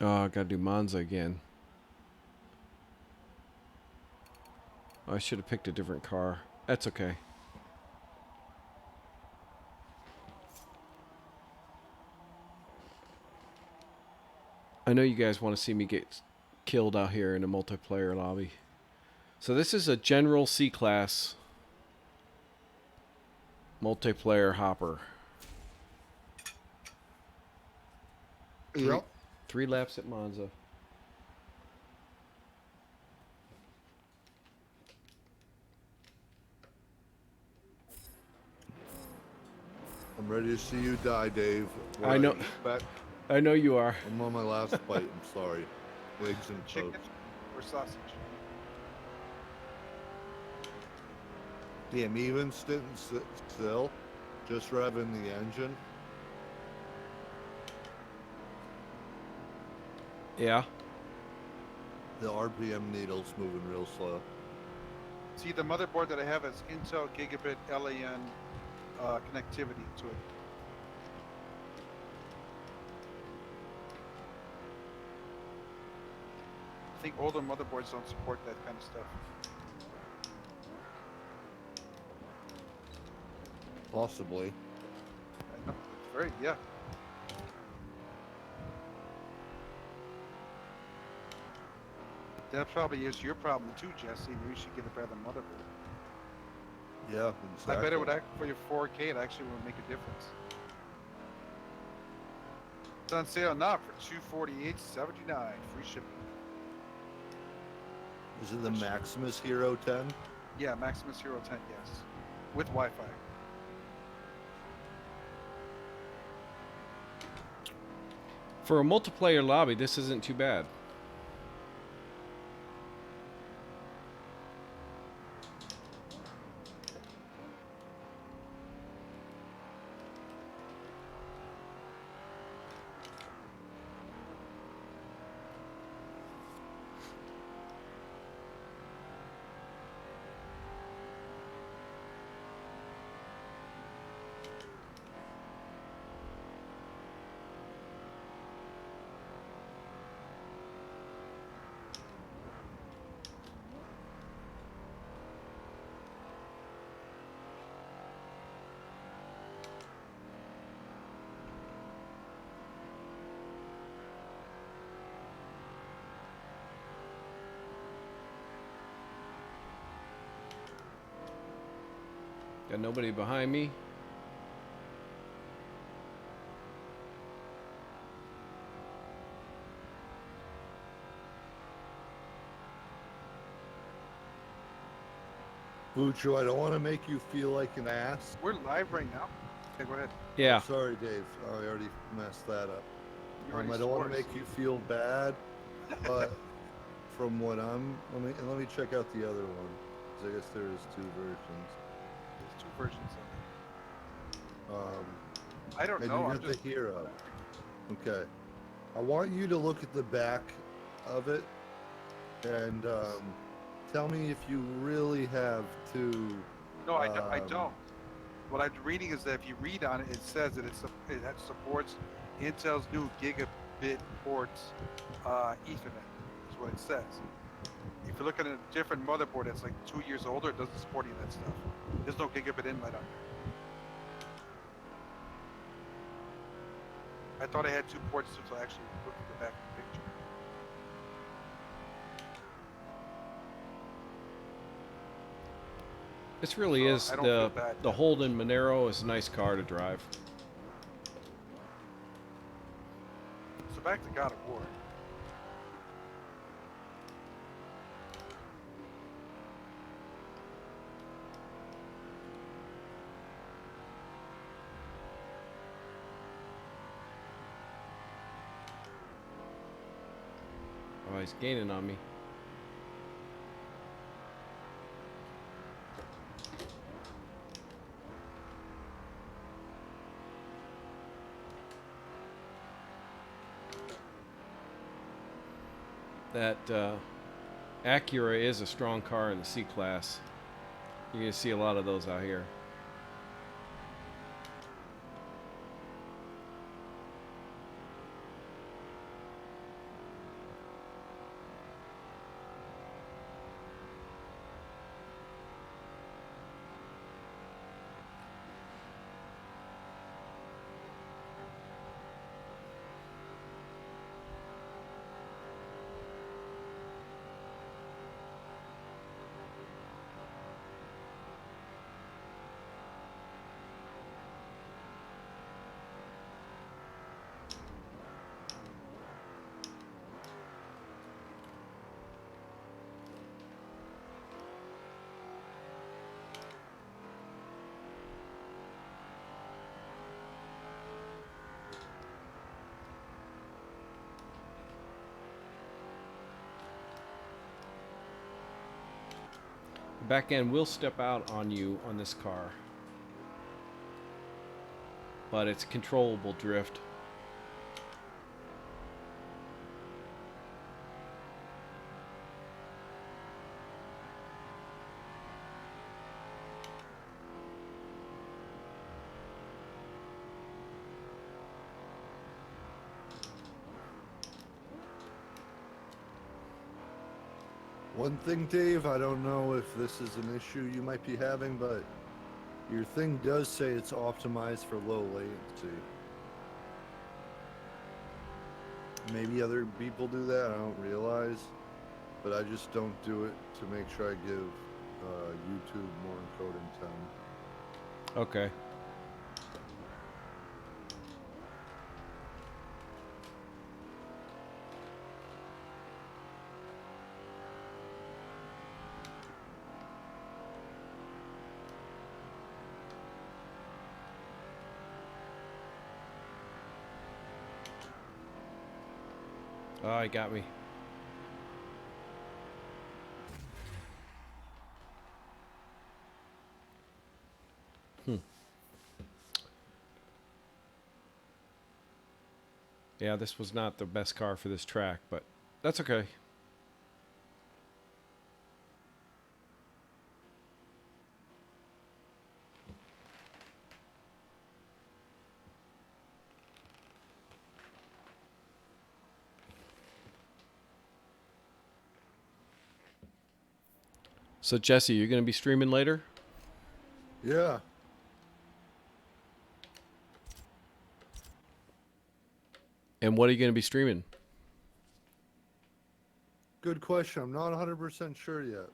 Speaker 1: Oh, I gotta do Monza again. Oh, I should have picked a different car. That's okay. I know you guys want to see me get killed out here in a multiplayer lobby. So this is a general C-class multiplayer hopper.
Speaker 2: Yep.
Speaker 1: Three laps at Monza.
Speaker 2: I'm ready to see you die, Dave. What
Speaker 1: I
Speaker 2: I
Speaker 1: know.
Speaker 2: expect.
Speaker 1: I know you are.
Speaker 2: I'm on my last bite. I'm sorry. Eggs and
Speaker 3: Chicken
Speaker 2: toast.
Speaker 3: or sausage?
Speaker 2: Damn, even still, just revving the engine.
Speaker 1: Yeah.
Speaker 2: The RPM needle's moving real slow.
Speaker 3: See, the motherboard that I have has Intel Gigabit LAN connectivity to it. I think older motherboards don't support that kind of stuff.
Speaker 2: Possibly.
Speaker 3: I know, it's very, yeah. That probably is your problem too, Jesse. Maybe you should get a better motherboard.
Speaker 2: Yeah, exactly.
Speaker 3: I bet it would act for your 4K. It actually would make a difference. It's on sale now for $248.79, free shipping.
Speaker 2: Is it the Maximus Hero 10?
Speaker 3: Yeah, Maximus Hero 10, yes, with Wi-Fi.
Speaker 1: For a multiplayer lobby, this isn't too bad. Got nobody behind me.
Speaker 2: Bucho, I don't want to make you feel like an ass.
Speaker 3: We're live right now. Okay, go ahead.
Speaker 1: Yeah.
Speaker 2: Oh, sorry, Dave. Oh, I already messed that up.
Speaker 3: You already
Speaker 2: I don't want
Speaker 3: swore,
Speaker 2: to make
Speaker 3: so-
Speaker 2: you feel bad, but from what let me check out the other one. 'Cause I guess there is two versions.
Speaker 3: There's two versions of
Speaker 2: Um,
Speaker 3: it. I don't
Speaker 2: and
Speaker 3: know.
Speaker 2: you
Speaker 3: I'm
Speaker 2: got the
Speaker 3: just
Speaker 2: Hero. Okay. I want you to look at the back of it and tell me if you really have two.
Speaker 3: no, I don't. What I'm reading is that if you read on it, it says that it supports Intel's new gigabit ports Ethernet. Is what it says. If you're looking at a different motherboard that's like 2 years older, it doesn't support any of that stuff. There's no gigabit inlet on there. I thought I had two ports until I actually looked at the back of the picture.
Speaker 1: This really
Speaker 3: So,
Speaker 1: is
Speaker 3: I don't feel bad.
Speaker 1: the Holden Monero is a nice car to drive.
Speaker 3: So back to God of War.
Speaker 1: Oh, he's gaining on me. That Acura is a strong car in the C-Class. You're going to see a lot of those out here. Back end will step out on you on this car. But it's controllable drift.
Speaker 2: One thing, Dave, I don't know if this is an issue you might be having, but your thing does say it's optimized for low latency. Maybe other people do that, I don't realize, but I just don't do it to make sure I give YouTube more encoding time.
Speaker 1: Okay. Oh, he got me. Yeah, this was not the best car for this track, but that's okay. So, Jesse, you're going to be streaming later?
Speaker 2: Yeah.
Speaker 1: And what are you going to be streaming?
Speaker 2: Good question. I'm not 100% sure yet.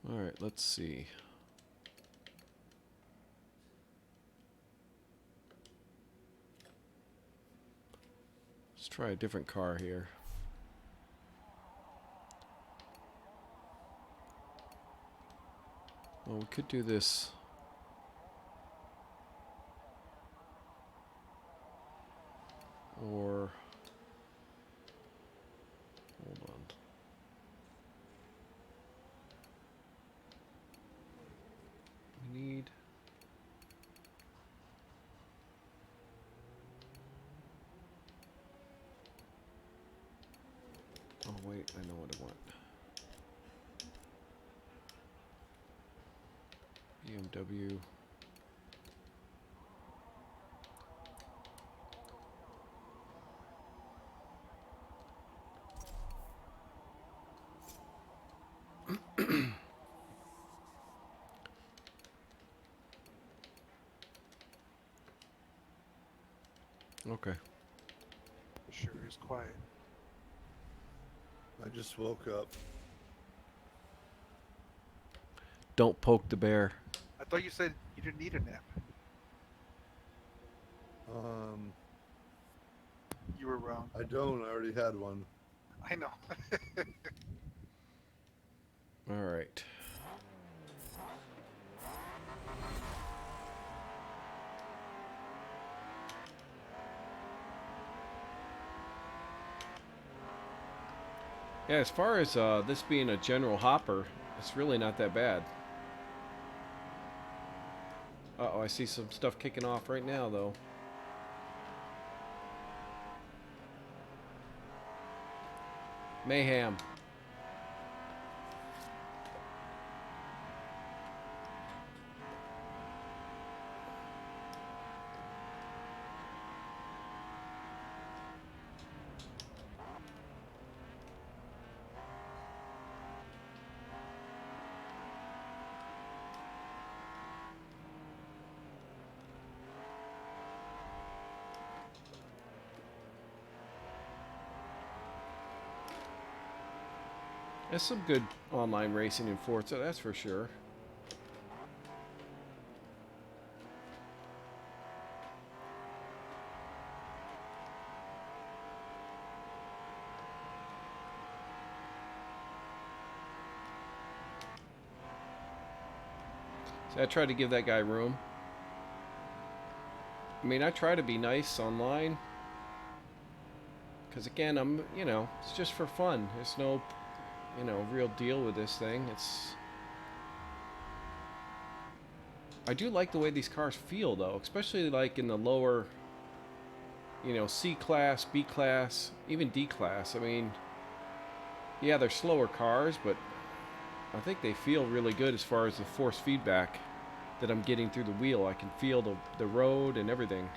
Speaker 1: All right, let's see. Let's try a different car here. Well, we could do this. Or hold on. We need oh wait, I know what I want. BMW. Okay.
Speaker 3: Sure is quiet.
Speaker 2: I just woke up.
Speaker 1: Don't poke the bear.
Speaker 3: I thought you said you didn't need a nap. You were wrong.
Speaker 2: I don't. I already had one.
Speaker 3: I know.
Speaker 1: All right. Yeah, as far as this being a general hopper, it's really not that bad. Uh-oh, I see some stuff kicking off right now, though. Mayhem. There's some good online racing in Forza, that's for sure. So I try to give that guy room. I mean, I try to be nice online. Because again, it's just for fun. There's no, real deal with this thing. I do like the way these cars feel, though. Especially like in the lower, C class, B class, even D class. I mean, yeah, they're slower cars, but I think they feel really good as far as the force feedback that I'm getting through the wheel. I can feel the road and everything.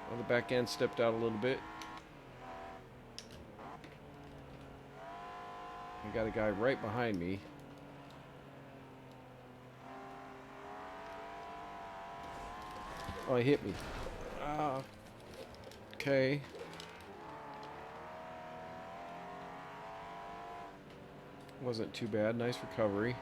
Speaker 1: Well, the back end stepped out a little bit. I got a guy right behind me. Oh, he hit me. Ah, okay. Wasn't too bad. Nice recovery.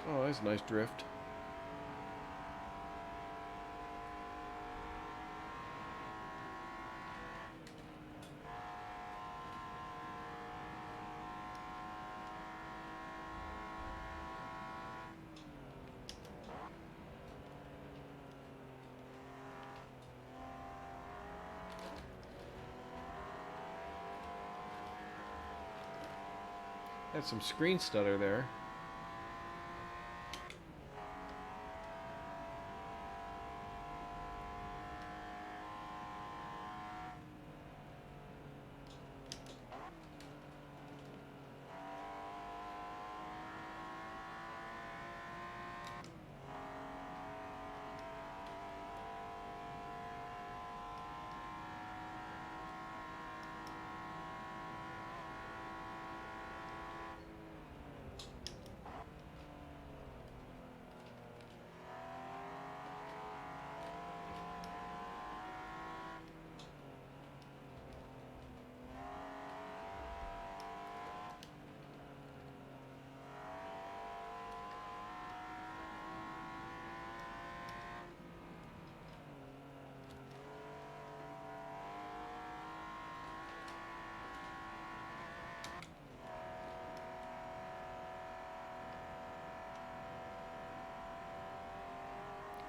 Speaker 1: Oh, that's a nice drift. Had some screen stutter there.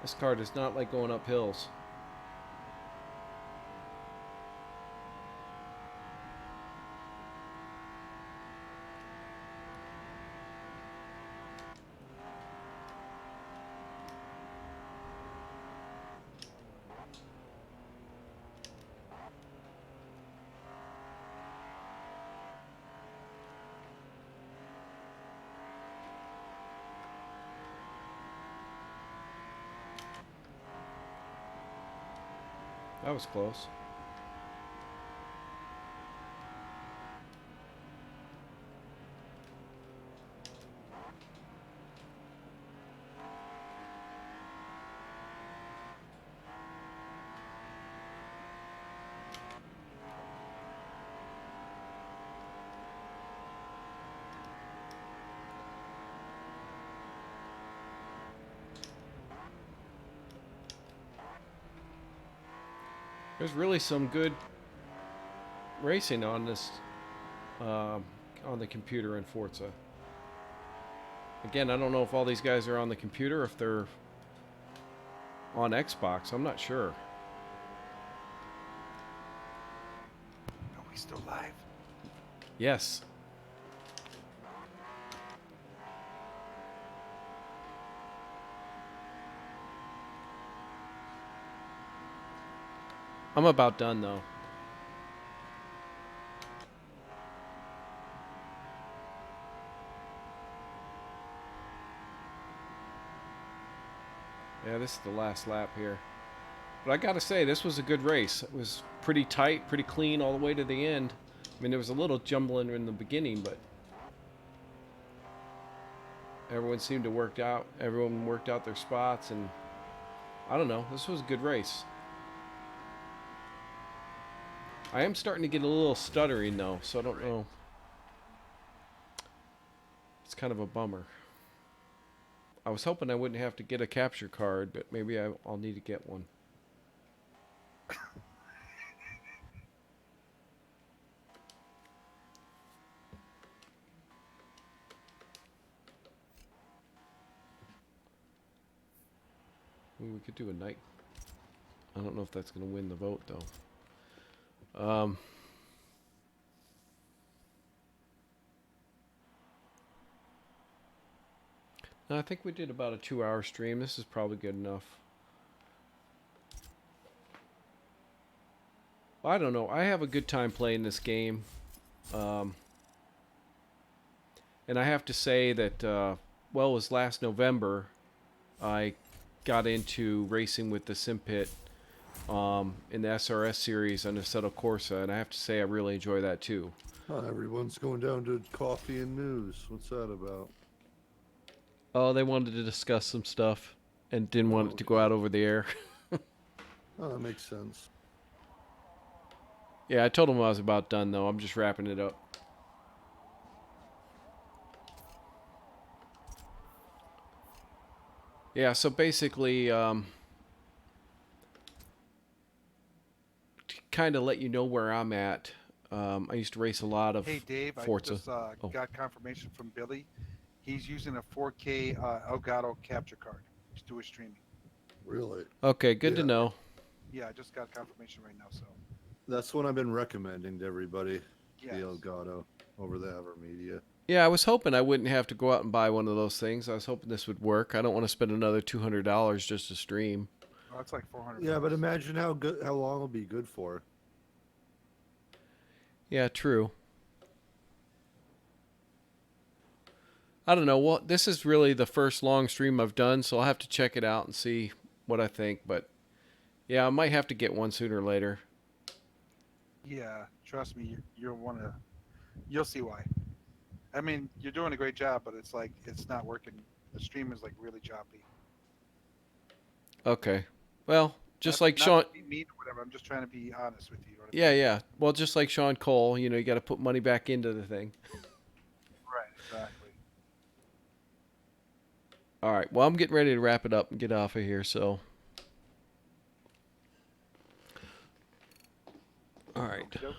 Speaker 1: This car does not like going up hills. That was close. There's really some good racing on this, on the computer in Forza. Again, I don't know if all these guys are on the computer, or if they're on Xbox. I'm not sure.
Speaker 3: Are we still live?
Speaker 1: Yes. I'm about done though. Yeah, this is the last lap here. But I gotta say, this was a good race. It was pretty tight, pretty clean all the way to the end. I mean, there was a little jumbling in the beginning, but everyone seemed to work out. Everyone worked out their spots, and I don't know. This was a good race. I am starting to get a little stuttering though, so I don't know. It's kind of a bummer. I was hoping I wouldn't have to get a capture card, but maybe I'll need to get one. Ooh, we could do a night. I don't know if that's going to win the vote though. No, I think we did about a 2-hour stream. This is probably good enough. I don't know. I have a good time playing this game. And I have to say that, well, it was last November I got into racing with the Simpit in the SRS series on Assetto Corsa, and I have to say I really enjoy that too.
Speaker 2: Everyone's going down to coffee and news. What's that about?
Speaker 1: Oh, they wanted to discuss some stuff and didn't want it to go out over the air.
Speaker 2: Oh, that makes sense.
Speaker 1: Yeah, I told them I was about done though. I'm just wrapping it up. Yeah, so basically, to kind of let you know where I'm at, I used to race a lot of
Speaker 3: Hey, Dave,
Speaker 1: Forza.
Speaker 3: I just got confirmation from Billy. He's using a 4K Elgato capture card to do his streaming.
Speaker 2: Really?
Speaker 1: Okay, good to know.
Speaker 3: Yeah, I just got confirmation right now. So
Speaker 2: That's what I've been recommending to everybody.
Speaker 3: yes.
Speaker 2: The Elgato over the Evermedia.
Speaker 1: Yeah, I was hoping I wouldn't have to go out and buy one of those things. I was hoping this would work. I don't want to spend another $200 just to stream.
Speaker 3: Oh, it's like 400.
Speaker 2: Yeah, but imagine how long it'll be good for.
Speaker 1: Yeah, true. I don't know. Well, this is really the first long stream I've done, so I'll have to check it out and see what I think. But yeah, I might have to get one sooner or later.
Speaker 3: Yeah, trust me, you'll want to. You'll see why. I mean, you're doing a great job, but it's like it's not working. The stream is like really choppy.
Speaker 1: Okay. Well, just
Speaker 3: Not,
Speaker 1: like
Speaker 3: not
Speaker 1: Sean.
Speaker 3: to be mean or whatever. I'm just trying to be honest with you. You know what I
Speaker 1: Yeah,
Speaker 3: mean?
Speaker 1: yeah. Well, just like Sean Cole, you got to put money back into the thing.
Speaker 3: Right. Exactly.
Speaker 1: All right. Well, I'm getting ready to wrap it up and get off of here. So. All right.
Speaker 3: Okey-doke.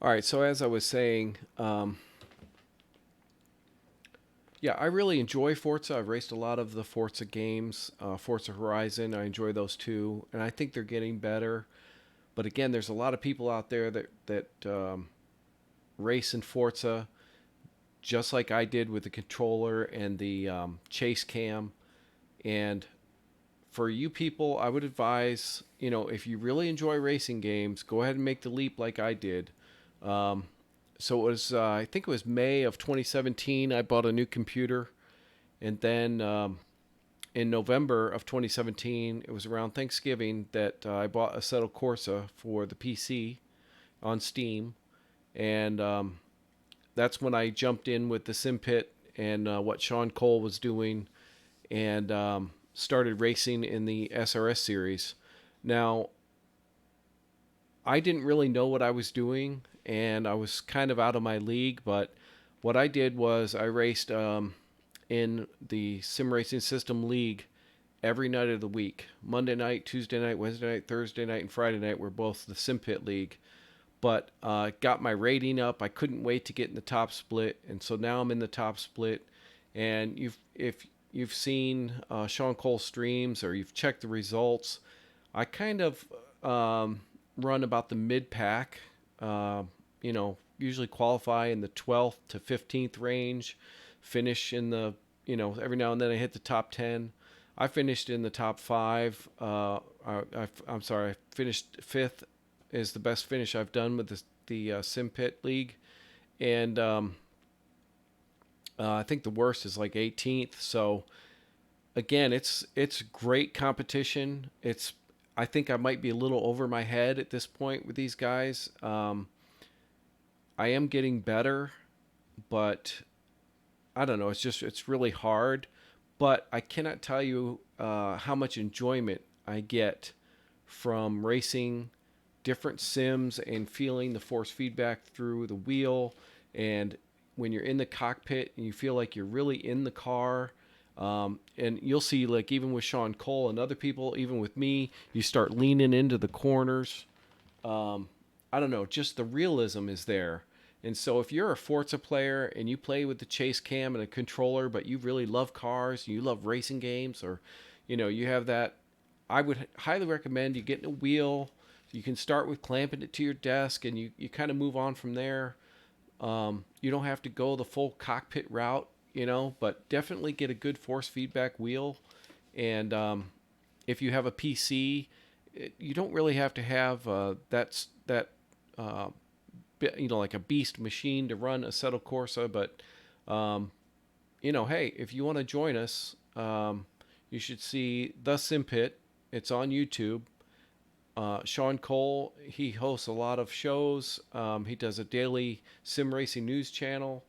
Speaker 1: All right. So as I was saying, yeah, I really enjoy Forza. I've raced a lot of the Forza games. Forza Horizon, I enjoy those too, and I think they're getting better. But again, there's a lot of people out there that race in Forza, just like I did with the controller and the chase cam. And for you people, I would advise, if you really enjoy racing games, go ahead and make the leap like I did. So it was, I think it was May of 2017, I bought a new computer. And then in November of 2017, it was around Thanksgiving that I bought Assetto Corsa for the PC on Steam. And that's when I jumped in with the Simpit and what Sean Cole was doing and started racing in the SRS series. Now, I didn't really know what I was doing, and I was kind of out of my league, but what I did was I raced in the Sim Racing System League every night of the week. Monday night, Tuesday night, Wednesday night, Thursday night, and Friday night were both the Simpit League. But got my rating up. I couldn't wait to get in the top split, and so now I'm in the top split. And if you've seen Sean Cole streams or you've checked the results, I kind of run about the mid pack. Usually qualify in the 12th to 15th range, finish in the, every now and then I hit the top 10. I finished in the top 5. I'm sorry, I finished 5th is the best finish I've done with the Simpit League. And I think the worst is like 18th. So again, it's great competition. I think I might be a little over my head at this point with these guys. I am getting better, but I don't know. It's really hard. But I cannot tell you how much enjoyment I get from racing different sims and feeling the force feedback through the wheel. And when you're in the cockpit and you feel like you're really in the car, and you'll see, like, even with Sean Cole and other people, even with me, you start leaning into the corners. I don't know, just the realism is there. And so if you're a Forza player and you play with the chase cam and a controller, but you really love cars, you love racing games, or you have that, I would highly recommend you getting a wheel. You can start with clamping it to your desk, and you kind of move on from there. You don't have to go the full cockpit route, but definitely get a good force feedback wheel. And if you have a PC, you don't really have to have that uh, like a beast machine to run Assetto Corsa, but um, hey, if you want to join us, you should see the Simpit. It's on YouTube. Sean Cole, he hosts a lot of shows. He does a daily sim racing news channel.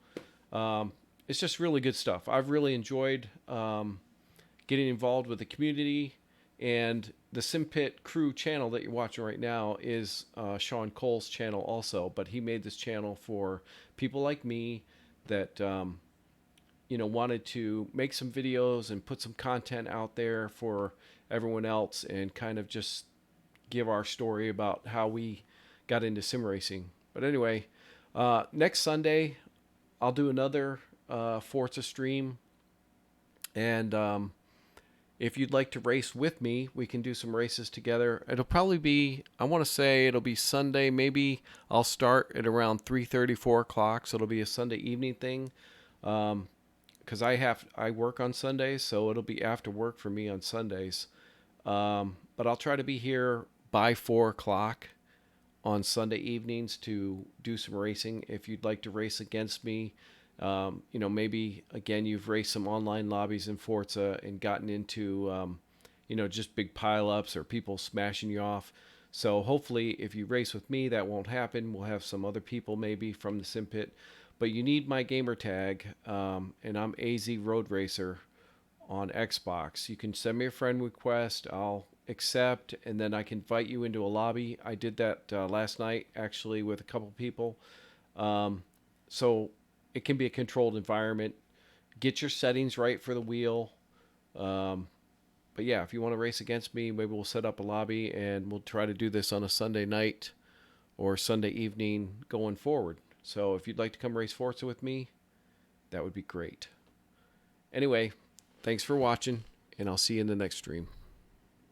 Speaker 1: It's just really good stuff. I've really enjoyed getting involved with the community. And the Simpit Crew channel that you're watching right now is Sean Cole's channel also. But he made this channel for people like me that wanted to make some videos and put some content out there for everyone else, and kind of just give our story about how we got into sim racing. But anyway, next Sunday I'll do another Forza stream, and if you'd like to race with me, we can do some races together. It'll probably be, I want to say it'll be Sunday. Maybe I'll start at around 3:30, 4 o'clock. So it'll be a Sunday evening thing. Because I work on Sundays, so it'll be after work for me on Sundays. But I'll try to be here by 4 o'clock on Sunday evenings to do some racing. If you'd like to race against me, maybe again you've raced some online lobbies in Forza and gotten into, just big pileups or people smashing you off. So hopefully, if you race with me, that won't happen. We'll have some other people maybe from the Simpit, but you need my gamer tag, and I'm AZ Road Racer on Xbox. You can send me a friend request. I'll accept, and then I can invite you into a lobby. I did that last night actually with a couple people. So it can be a controlled environment. Get your settings right for the wheel. But yeah, if you want to race against me, maybe we'll set up a lobby and we'll try to do this on a Sunday night or Sunday evening going forward. So if you'd like to come race Forza with me, that would be great. Anyway, thanks for watching, and I'll see you in the next stream.